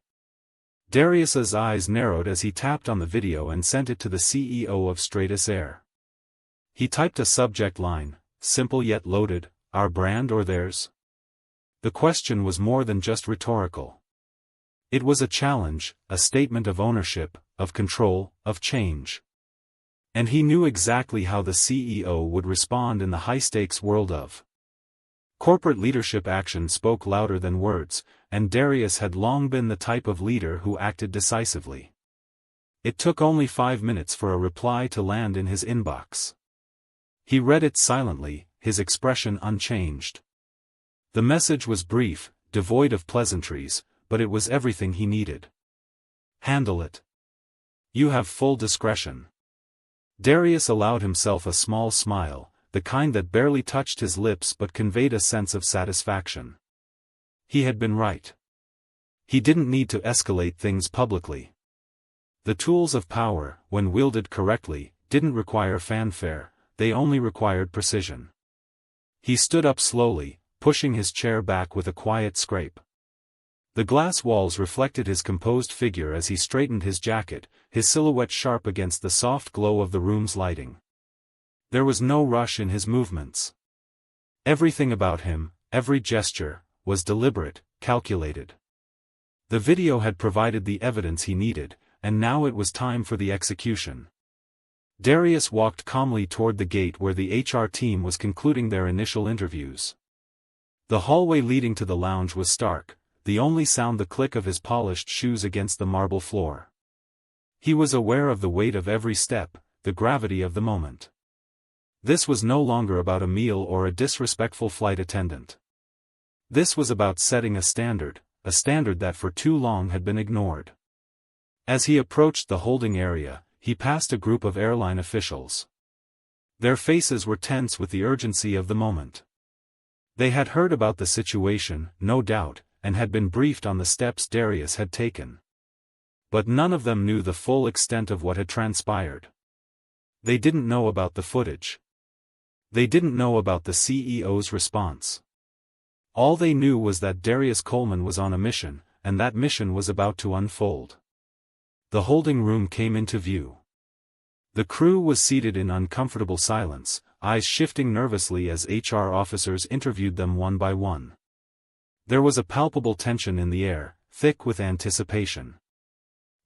Darius's eyes narrowed as he tapped on the video and sent it to the CEO of Stratus Air. He typed a subject line, simple yet loaded, "Our brand or theirs?" The question was more than just rhetorical. It was a challenge, a statement of ownership, of control, of change. And he knew exactly how the CEO would respond in the high-stakes world of corporate leadership. Action spoke louder than words, and Darius had long been the type of leader who acted decisively. It took only 5 minutes for a reply to land in his inbox. He read it silently, his expression unchanged. The message was brief, devoid of pleasantries, but it was everything he needed. "Handle it. You have full discretion. Darius allowed himself a small smile, the kind that barely touched his lips but conveyed a sense of satisfaction. He had been right. He didn't need to escalate things publicly. The tools of power, when wielded correctly, didn't require fanfare, they only required precision. He stood up slowly, pushing his chair back with a quiet scrape. The glass walls reflected his composed figure as he straightened his jacket, his silhouette sharp against the soft glow of the room's lighting. There was no rush in his movements. Everything about him, every gesture, was deliberate, calculated. The video had provided the evidence he needed, and now it was time for the execution. Darius walked calmly toward the gate where the HR team was concluding their initial interviews. The hallway leading to the lounge was stark, the only sound the click of his polished shoes against the marble floor. He was aware of the weight of every step, the gravity of the moment. This was no longer about a meal or a disrespectful flight attendant. This was about setting a standard that for too long had been ignored. As he approached the holding area, he passed a group of airline officials. Their faces were tense with the urgency of the moment. They had heard about the situation, no doubt, and had been briefed on the steps Darius had taken. But none of them knew the full extent of what had transpired. They didn't know about the footage. They didn't know about the CEO's response. All they knew was that Darius Coleman was on a mission, and that mission was about to unfold. The holding room came into view. The crew was seated in uncomfortable silence, eyes shifting nervously as HR officers interviewed them one by one. There was a palpable tension in the air, thick with anticipation.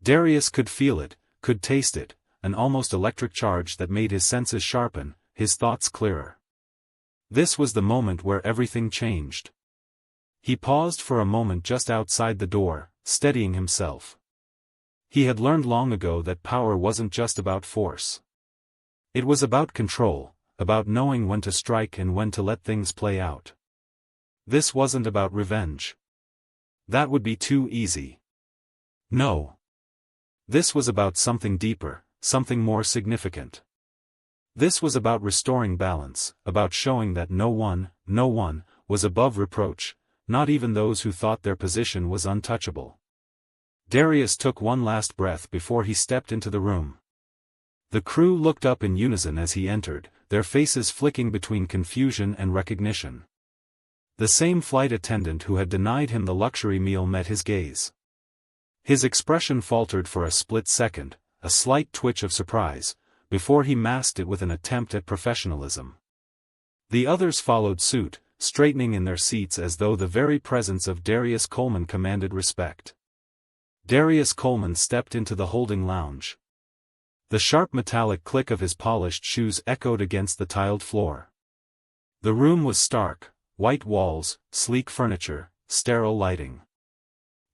Darius could feel it, could taste it, an almost electric charge that made his senses sharpen, his thoughts clearer. This was the moment where everything changed. He paused for a moment just outside the door, steadying himself. He had learned long ago that power wasn't just about force. It was about control, about knowing when to strike and when to let things play out. This wasn't about revenge. That would be too easy. No. This was about something deeper, something more significant. This was about restoring balance, about showing that no one, was above reproach, not even those who thought their position was untouchable. Darius took one last breath before he stepped into the room. The crew looked up in unison as he entered, their faces flicking between confusion and recognition. The same flight attendant who had denied him the luxury meal met his gaze. His expression faltered for a split second, a slight twitch of surprise, before he masked it with an attempt at professionalism. The others followed suit, straightening in their seats as though the very presence of Darius Coleman commanded respect. Darius Coleman stepped into the holding lounge. The sharp metallic click of his polished shoes echoed against the tiled floor. The room was stark, white walls, sleek furniture, sterile lighting.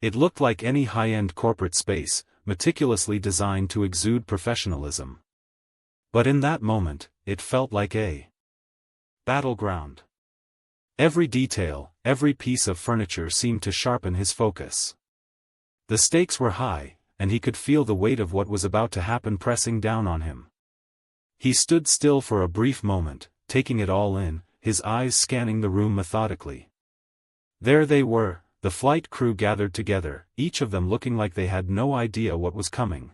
It looked like any high-end corporate space, meticulously designed to exude professionalism. But in that moment, it felt like a battleground. Every detail, every piece of furniture seemed to sharpen his focus. The stakes were high, and he could feel the weight of what was about to happen pressing down on him. He stood still for a brief moment, taking it all in, his eyes scanning the room methodically. There they were, the flight crew gathered together, each of them looking like they had no idea what was coming.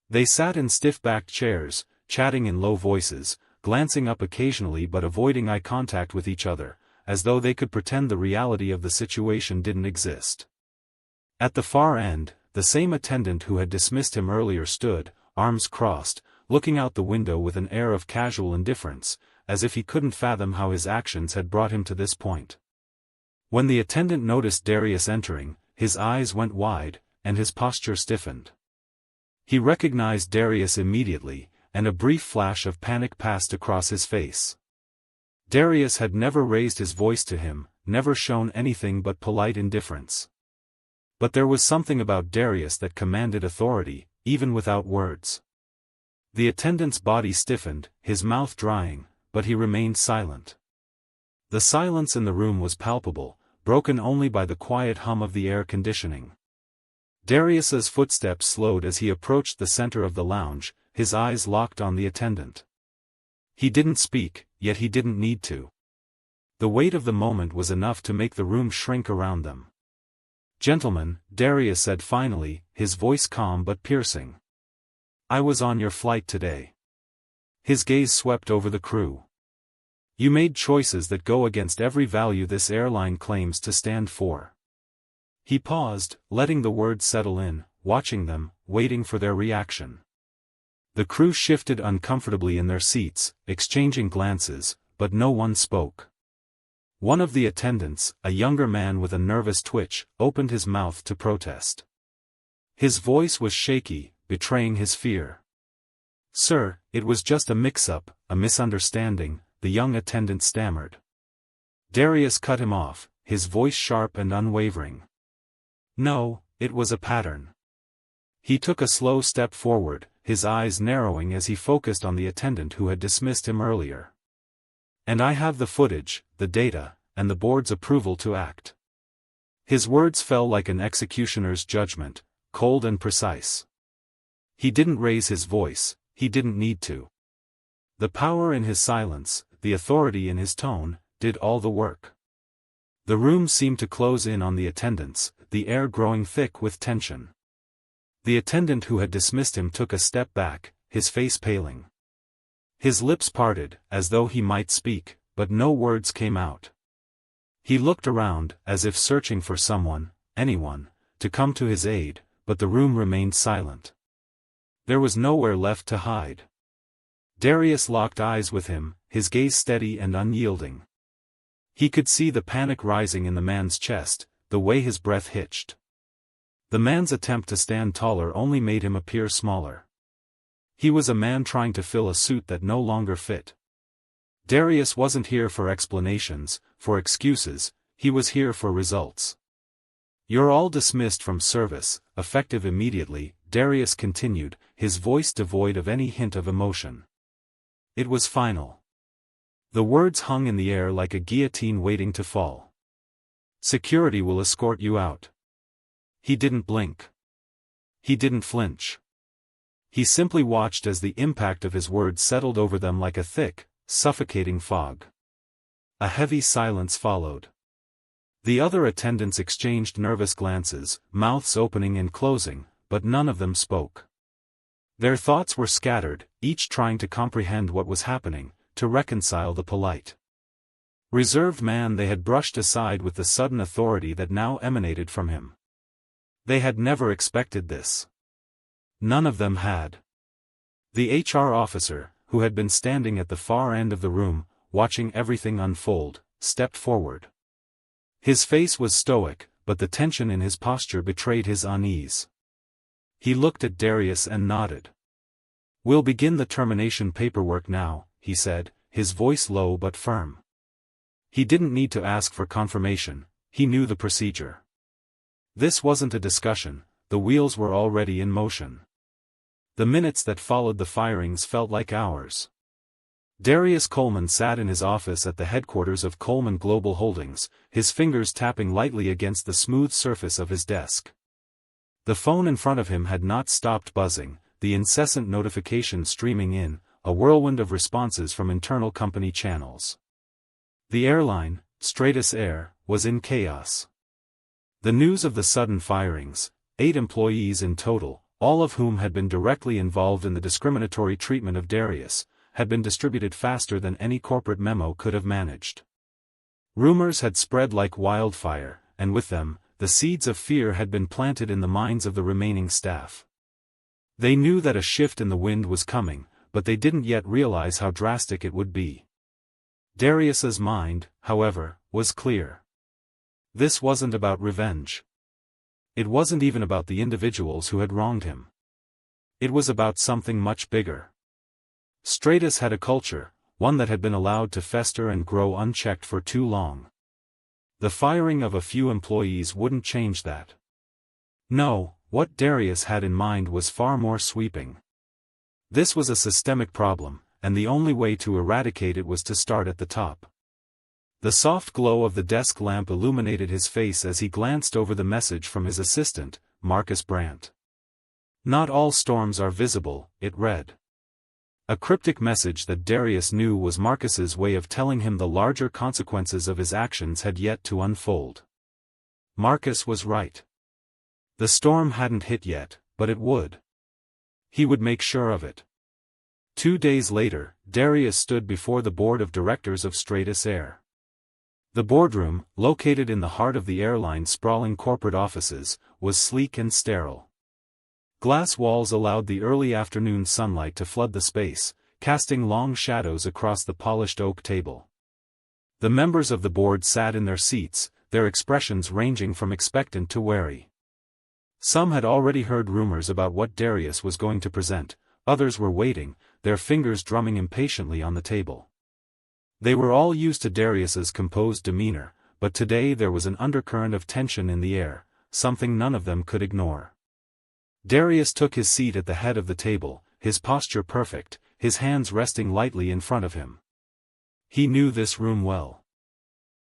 They sat in stiff-backed chairs, chatting in low voices, glancing up occasionally but avoiding eye contact with each other, as though they could pretend the reality of the situation didn't exist. At the far end, the same attendant who had dismissed him earlier stood, arms crossed, looking out the window with an air of casual indifference, as if he couldn't fathom how his actions had brought him to this point. When the attendant noticed Darius entering, his eyes went wide, and his posture stiffened. He recognized Darius immediately, and a brief flash of panic passed across his face. Darius had never raised his voice to him, never shown anything but polite indifference. But there was something about Darius that commanded authority, even without words. The attendant's body stiffened, his mouth drying, but he remained silent. The silence in the room was palpable, broken only by the quiet hum of the air conditioning. Darius's footsteps slowed as he approached the center of the lounge, his eyes locked on the attendant. He didn't speak, yet he didn't need to. The weight of the moment was enough to make the room shrink around them. "Gentlemen," Darius said finally, his voice calm but piercing. "I was on your flight today." His gaze swept over the crew. "You made choices that go against every value this airline claims to stand for." He paused, letting the words settle in, watching them, waiting for their reaction. The crew shifted uncomfortably in their seats, exchanging glances, but no one spoke. One of the attendants, a younger man with a nervous twitch, opened his mouth to protest. His voice was shaky, betraying his fear. "Sir, it was just a mix-up, a misunderstanding," the young attendant stammered. Darius cut him off, his voice sharp and unwavering. "No, it was a pattern." He took a slow step forward, his eyes narrowing as he focused on the attendant who had dismissed him earlier. "And I have the footage, the data, and the board's approval to act." His words fell like an executioner's judgment, cold and precise. He didn't raise his voice, he didn't need to. The power in his silence, the authority in his tone, did all the work. The room seemed to close in on the attendants, the air growing thick with tension. The attendant who had dismissed him took a step back, his face paling. His lips parted, as though he might speak, but no words came out. He looked around, as if searching for someone, anyone, to come to his aid, but the room remained silent. There was nowhere left to hide. Darius locked eyes with him, his gaze steady and unyielding. He could see the panic rising in the man's chest, the way his breath hitched. The man's attempt to stand taller only made him appear smaller. He was a man trying to fill a suit that no longer fit. Darius wasn't here for explanations, for excuses, he was here for results. "You're all dismissed from service, effective immediately," Darius continued, his voice devoid of any hint of emotion. It was final. The words hung in the air like a guillotine waiting to fall. "Security will escort you out." He didn't blink. He didn't flinch. He simply watched as the impact of his words settled over them like a thick, suffocating fog. A heavy silence followed. The other attendants exchanged nervous glances, mouths opening and closing, but none of them spoke. Their thoughts were scattered, each trying to comprehend what was happening, to reconcile the polite, reserved man they had brushed aside with the sudden authority that now emanated from him. They had never expected this. None of them had. The HR officer, who had been standing at the far end of the room, watching everything unfold, stepped forward. His face was stoic, but the tension in his posture betrayed his unease. He looked at Darius and nodded. "We'll begin the termination paperwork now," he said, his voice low but firm. He didn't need to ask for confirmation, he knew the procedure. This wasn't a discussion, the wheels were already in motion. The minutes that followed the firings felt like hours. Darius Coleman sat in his office at the headquarters of Coleman Global Holdings, his fingers tapping lightly against the smooth surface of his desk. The phone in front of him had not stopped buzzing, the incessant notifications streaming in, a whirlwind of responses from internal company channels. The airline, Stratus Air, was in chaos. The news of the sudden firings, 8 employees in total, all of whom had been directly involved in the discriminatory treatment of Darius, had been distributed faster than any corporate memo could have managed. Rumors had spread like wildfire, and with them, the seeds of fear had been planted in the minds of the remaining staff. They knew that a shift in the wind was coming, but they didn't yet realize how drastic it would be. Darius's mind, however, was clear. This wasn't about revenge. It wasn't even about the individuals who had wronged him. It was about something much bigger. Stratus had a culture, one that had been allowed to fester and grow unchecked for too long. The firing of a few employees wouldn't change that. No, what Darius had in mind was far more sweeping. This was a systemic problem, and the only way to eradicate it was to start at the top. The soft glow of the desk lamp illuminated his face as he glanced over the message from his assistant, Marcus Brandt. Not all storms are visible, it read. A cryptic message that Darius knew was Marcus's way of telling him the larger consequences of his actions had yet to unfold. Marcus was right. The storm hadn't hit yet, but it would. He would make sure of it. 2 days later, Darius stood before the board of directors of Stratus Air. The boardroom, located in the heart of the airline's sprawling corporate offices, was sleek and sterile. Glass walls allowed the early afternoon sunlight to flood the space, casting long shadows across the polished oak table. The members of the board sat in their seats, their expressions ranging from expectant to wary. Some had already heard rumors about what Darius was going to present, others were waiting, their fingers drumming impatiently on the table. They were all used to Darius's composed demeanor, but today there was an undercurrent of tension in the air, something none of them could ignore. Darius took his seat at the head of the table, his posture perfect, his hands resting lightly in front of him. He knew this room well.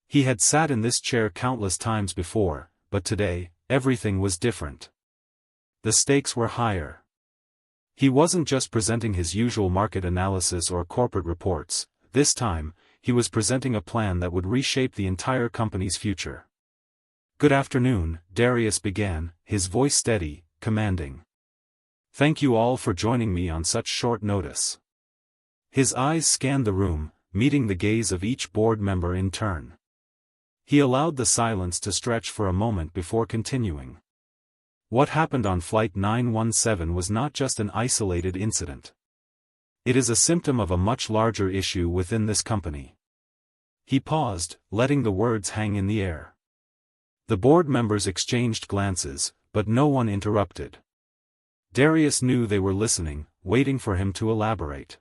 He had sat in this chair countless times before, but today, everything was different. The stakes were higher. He wasn't just presenting his usual market analysis or corporate reports, this time, he was presenting a plan that would reshape the entire company's future. "Good afternoon," Darius began, his voice steady, commanding. "Thank you all for joining me on such short notice." His eyes scanned the room, meeting the gaze of each board member in turn. He allowed the silence to stretch for a moment before continuing. What happened on Flight 917 was not just an isolated incident. It is a symptom of a much larger issue within this company. He paused, letting the words hang in the air. The board members exchanged glances, but no one interrupted. Darius knew they were listening, waiting for him to elaborate.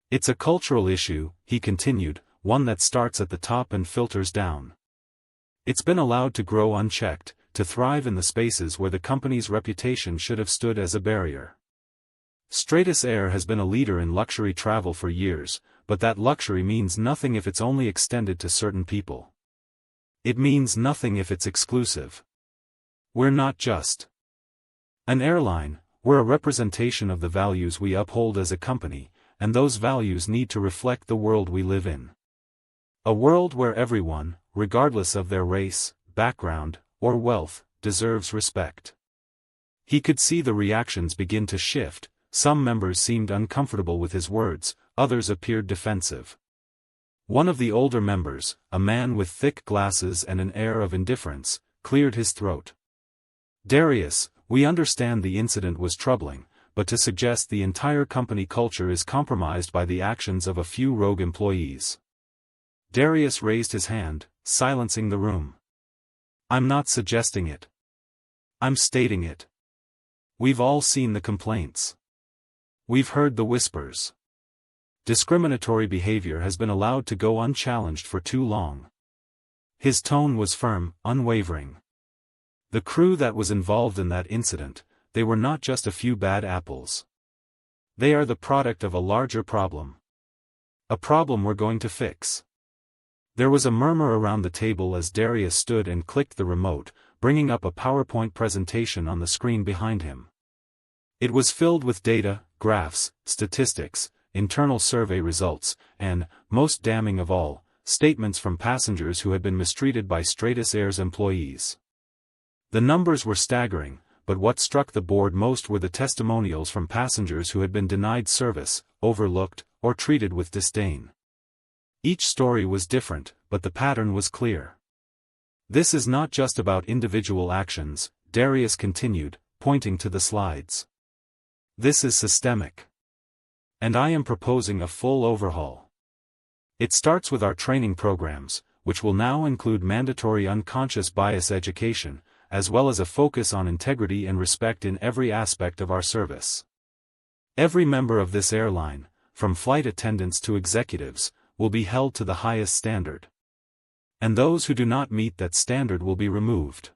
"It's a cultural issue," he continued, "one that starts at the top and filters down. It's been allowed to grow unchecked, to thrive in the spaces where the company's reputation should have stood as a barrier. Stratus Air has been a leader in luxury travel for years, but that luxury means nothing if it's only extended to certain people. It means nothing if it's exclusive. We're not just an airline, we're a representation of the values we uphold as a company, and those values need to reflect the world we live in. A world where everyone, regardless of their race, background, or wealth, deserves respect." He could see the reactions begin to shift. Some members seemed uncomfortable with his words, others appeared defensive. One of the older members, a man with thick glasses and an air of indifference, cleared his throat. "Darius, we understand the incident was troubling, but to suggest the entire company culture is compromised by the actions of a few rogue employees." Darius raised his hand, silencing the room. "I'm not suggesting it. I'm stating it. We've all seen the complaints. We've heard the whispers. Discriminatory behavior has been allowed to go unchallenged for too long." His tone was firm, unwavering. The crew that was involved in that incident, they were not just a few bad apples. They are the product of a larger problem. A problem we're going to fix. There was a murmur around the table as Darius stood and clicked the remote, bringing up a PowerPoint presentation on the screen behind him. It was filled with data, graphs, statistics, internal survey results, and, most damning of all, statements from passengers who had been mistreated by Stratus Air's employees. The numbers were staggering, but what struck the board most were the testimonials from passengers who had been denied service, overlooked, or treated with disdain. Each story was different, but the pattern was clear. "This is not just about individual actions," Darius continued, pointing to the slides. "This is systemic. And I am proposing a full overhaul. It starts with our training programs, which will now include mandatory unconscious bias education, as well as a focus on integrity and respect in every aspect of our service. Every member of this airline, from flight attendants to executives, will be held to the highest standard. And those who do not meet that standard will be removed."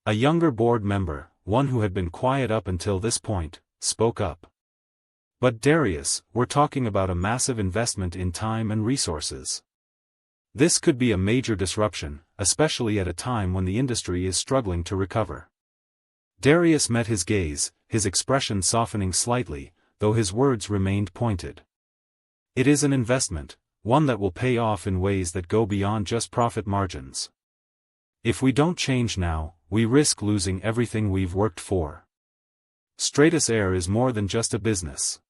A younger board member, one who had been quiet up until this point, spoke up. "But Darius, we're talking about a massive investment in time and resources. This could be a major disruption, especially at a time when the industry is struggling to recover." Darius met his gaze, his expression softening slightly, though his words remained pointed. It is an investment, one that will pay off in ways that go beyond just profit margins. If we don't change now, we risk losing everything we've worked for. Stratus Air is more than just a business.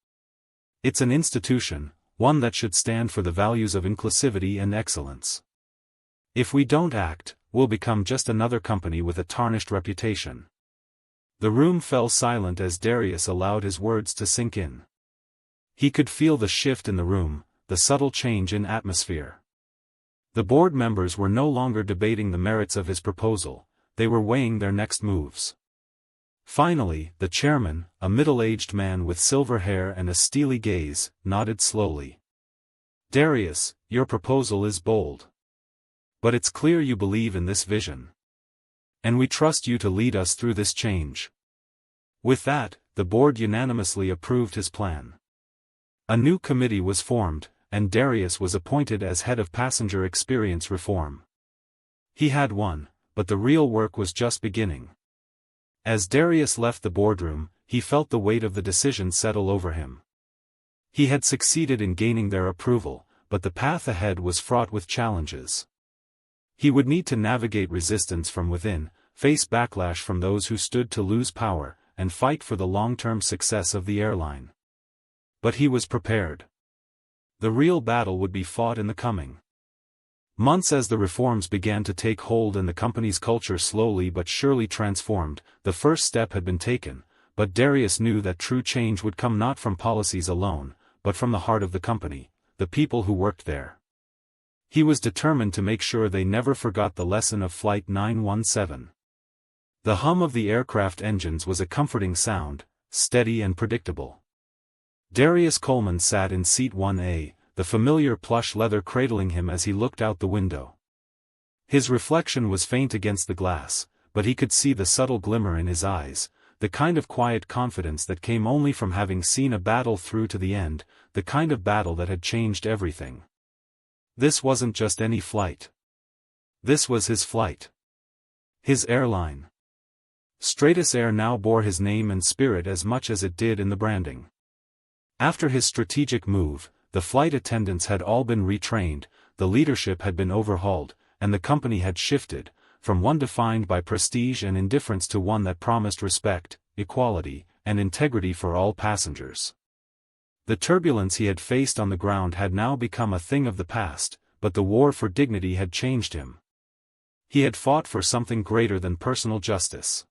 It's an institution, one that should stand for the values of inclusivity and excellence. If we don't act, we'll become just another company with a tarnished reputation. The room fell silent as Darius allowed his words to sink in. He could feel the shift in the room, the subtle change in atmosphere. The board members were no longer debating the merits of his proposal, they were weighing their next moves. Finally, the chairman, a middle-aged man with silver hair and a steely gaze, nodded slowly. Darius, your proposal is bold. But it's clear you believe in this vision. And we trust you to lead us through this change. With that, the board unanimously approved his plan. A new committee was formed, and Darius was appointed as head of passenger experience reform. He had won, but the real work was just beginning. As Darius left the boardroom, he felt the weight of the decision settle over him. He had succeeded in gaining their approval, but the path ahead was fraught with challenges. He would need to navigate resistance from within, face backlash from those who stood to lose power, and fight for the long-term success of the airline. But he was prepared. The real battle would be fought in the coming months. As the reforms began to take hold and the company's culture slowly but surely transformed, the first step had been taken, but Darius knew that true change would come not from policies alone, but from the heart of the company, the people who worked there. He was determined to make sure they never forgot the lesson of Flight 917. The hum of the aircraft engines was a comforting sound, steady and predictable. Darius Coleman sat in seat 1A, the familiar plush leather cradling him as he looked out the window. His reflection was faint against the glass, but he could see the subtle glimmer in his eyes, the kind of quiet confidence that came only from having seen a battle through to the end, the kind of battle that had changed everything. This wasn't just any flight. This was his flight. His airline. Stratus Air now bore his name and spirit as much as it did in the branding. After his strategic move, the flight attendants had all been retrained, the leadership had been overhauled, and the company had shifted, from one defined by prestige and indifference to one that promised respect, equality, and integrity for all passengers. The turbulence he had faced on the ground had now become a thing of the past, but the war for dignity had changed him. He had fought for something greater than personal justice.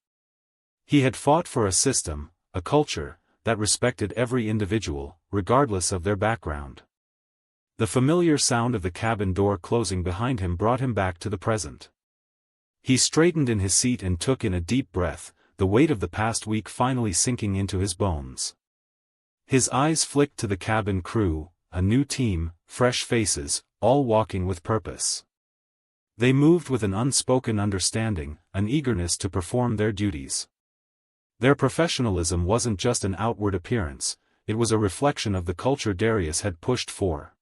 He had fought for a system, a culture, that respected every individual, regardless of their background. The familiar sound of the cabin door closing behind him brought him back to the present. He straightened in his seat and took in a deep breath, the weight of the past week finally sinking into his bones. His eyes flicked to the cabin crew, a new team, fresh faces, all walking with purpose. They moved with an unspoken understanding, an eagerness to perform their duties. Their professionalism wasn't just an outward appearance, it was a reflection of the culture Darius had pushed for.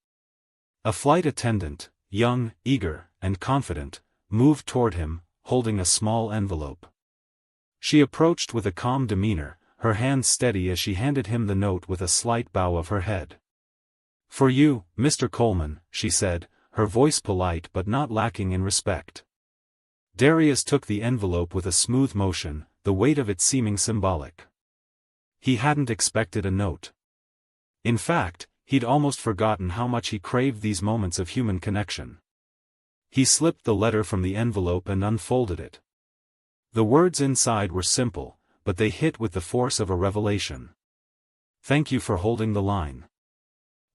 A flight attendant, young, eager, and confident, moved toward him, holding a small envelope. She approached with a calm demeanor, her hand steady as she handed him the note with a slight bow of her head. "For you, Mr. Coleman," she said, her voice polite but not lacking in respect. Darius took the envelope with a smooth motion, the weight of it seeming symbolic. He hadn't expected a note. In fact, he'd almost forgotten how much he craved these moments of human connection. He slipped the letter from the envelope and unfolded it. The words inside were simple, but they hit with the force of a revelation. "Thank you for holding the line.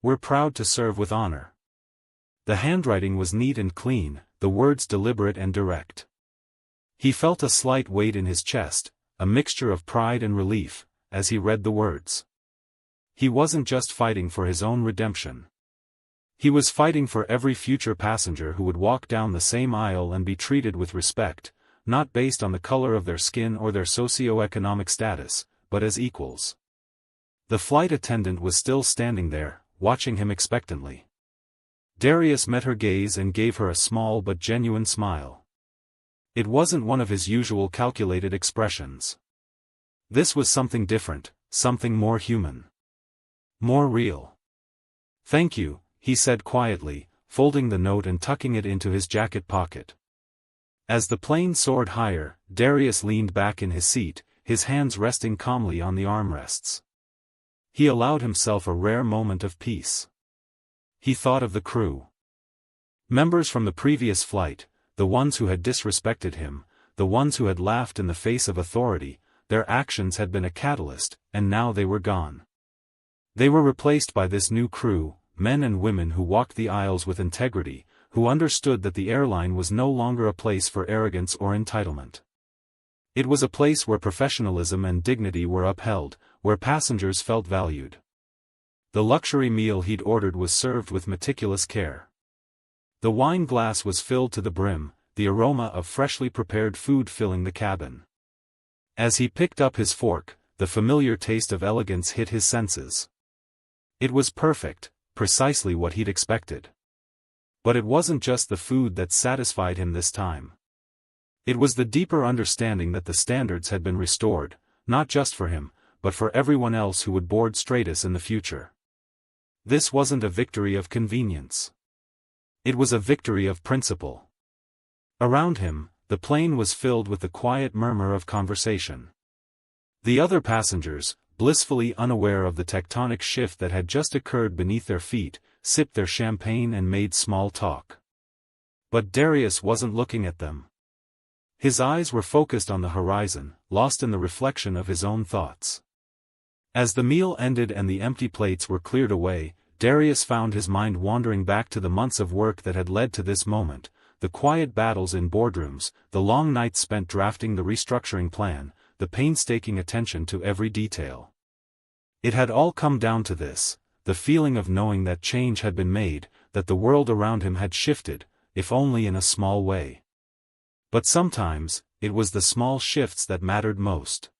We're proud to serve with honor." The handwriting was neat and clean, the words deliberate and direct. He felt a slight weight in his chest, a mixture of pride and relief, as he read the words. He wasn't just fighting for his own redemption. He was fighting for every future passenger who would walk down the same aisle and be treated with respect, not based on the color of their skin or their socio-economic status, but as equals. The flight attendant was still standing there, watching him expectantly. Darius met her gaze and gave her a small but genuine smile. It wasn't one of his usual calculated expressions. This was something different, something more human. More real. "Thank you," he said quietly, folding the note and tucking it into his jacket pocket. As the plane soared higher, Darius leaned back in his seat, his hands resting calmly on the armrests. He allowed himself a rare moment of peace. He thought of the crew. Members from the previous flight, the ones who had disrespected him, the ones who had laughed in the face of authority, their actions had been a catalyst, and now they were gone. They were replaced by this new crew, men and women who walked the aisles with integrity, who understood that the airline was no longer a place for arrogance or entitlement. It was a place where professionalism and dignity were upheld, where passengers felt valued. The luxury meal he'd ordered was served with meticulous care. The wine glass was filled to the brim, the aroma of freshly prepared food filling the cabin. As he picked up his fork, the familiar taste of elegance hit his senses. It was perfect, precisely what he'd expected. But it wasn't just the food that satisfied him this time. It was the deeper understanding that the standards had been restored, not just for him, but for everyone else who would board Stratus in the future. This wasn't a victory of convenience. It was a victory of principle. Around him, the plane was filled with the quiet murmur of conversation. The other passengers, blissfully unaware of the tectonic shift that had just occurred beneath their feet, sipped their champagne and made small talk. But Darius wasn't looking at them. His eyes were focused on the horizon, lost in the reflection of his own thoughts. As the meal ended and the empty plates were cleared away, Darius found his mind wandering back to the months of work that had led to this moment, the quiet battles in boardrooms, the long nights spent drafting the restructuring plan, the painstaking attention to every detail. It had all come down to this, the feeling of knowing that change had been made, that the world around him had shifted, if only in a small way. But sometimes, it was the small shifts that mattered most.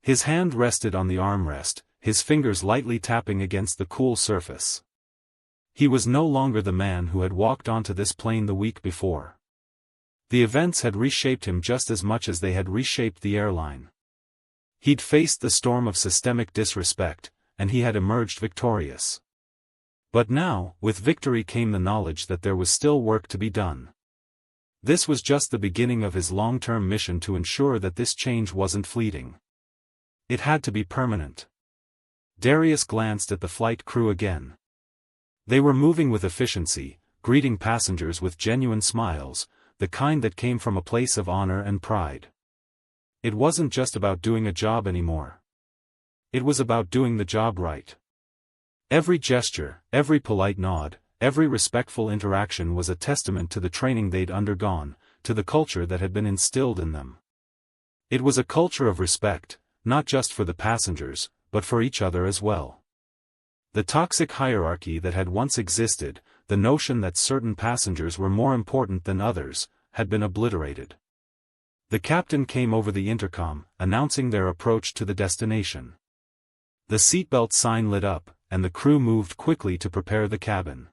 His hand rested on the armrest, his fingers lightly tapping against the cool surface. He was no longer the man who had walked onto this plane the week before. The events had reshaped him just as much as they had reshaped the airline. He'd faced the storm of systemic disrespect, and he had emerged victorious. But now, with victory came the knowledge that there was still work to be done. This was just the beginning of his long-term mission to ensure that this change wasn't fleeting. It had to be permanent. Darius glanced at the flight crew again. They were moving with efficiency, greeting passengers with genuine smiles, the kind that came from a place of honor and pride. It wasn't just about doing a job anymore. It was about doing the job right. Every gesture, every polite nod, every respectful interaction was a testament to the training they'd undergone, to the culture that had been instilled in them. It was a culture of respect, not just for the passengers, but for each other as well. The toxic hierarchy that had once existed, the notion that certain passengers were more important than others, had been obliterated. The captain came over the intercom, announcing their approach to the destination. The seatbelt sign lit up, and the crew moved quickly to prepare the cabin.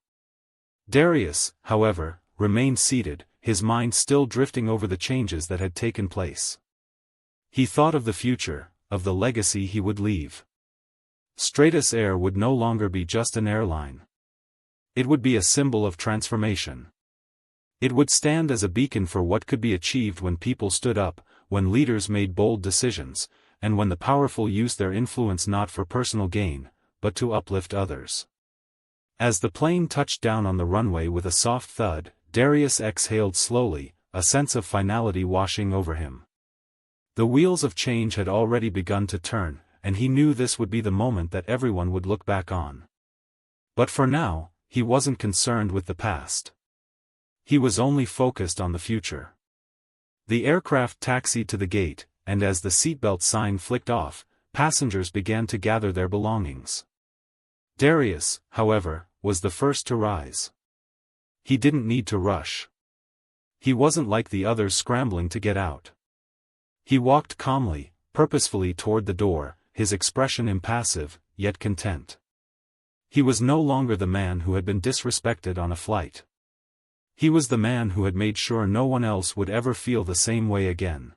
Darius, however, remained seated, his mind still drifting over the changes that had taken place. He thought of the future, of the legacy he would leave. Stratus Air would no longer be just an airline. It would be a symbol of transformation. It would stand as a beacon for what could be achieved when people stood up, when leaders made bold decisions, and when the powerful used their influence not for personal gain, but to uplift others. As the plane touched down on the runway with a soft thud, Darius exhaled slowly, a sense of finality washing over him. The wheels of change had already begun to turn, and he knew this would be the moment that everyone would look back on. But for now, he wasn't concerned with the past. He was only focused on the future. The aircraft taxied to the gate, and as the seatbelt sign flicked off, passengers began to gather their belongings. Darius, however, was the first to rise. He didn't need to rush. He wasn't like the others scrambling to get out. He walked calmly, purposefully toward the door, his expression impassive, yet content. He was no longer the man who had been disrespected on a flight. He was the man who had made sure no one else would ever feel the same way again.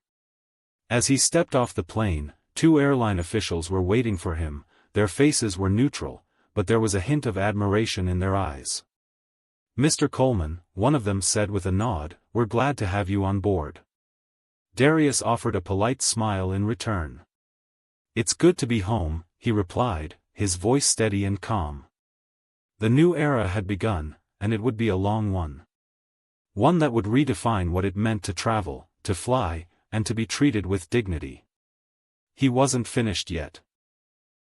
As he stepped off the plane, Two airline officials were waiting for him, their faces were neutral, but there was a hint of admiration in their eyes. "Mr. Coleman," one of them said with a nod, "we're glad to have you on board." Darius offered a polite smile in return. "It's good to be home," he replied, his voice steady and calm. The new era had begun, and it would be a long one. One that would redefine what it meant to travel, to fly, and to be treated with dignity. He wasn't finished yet.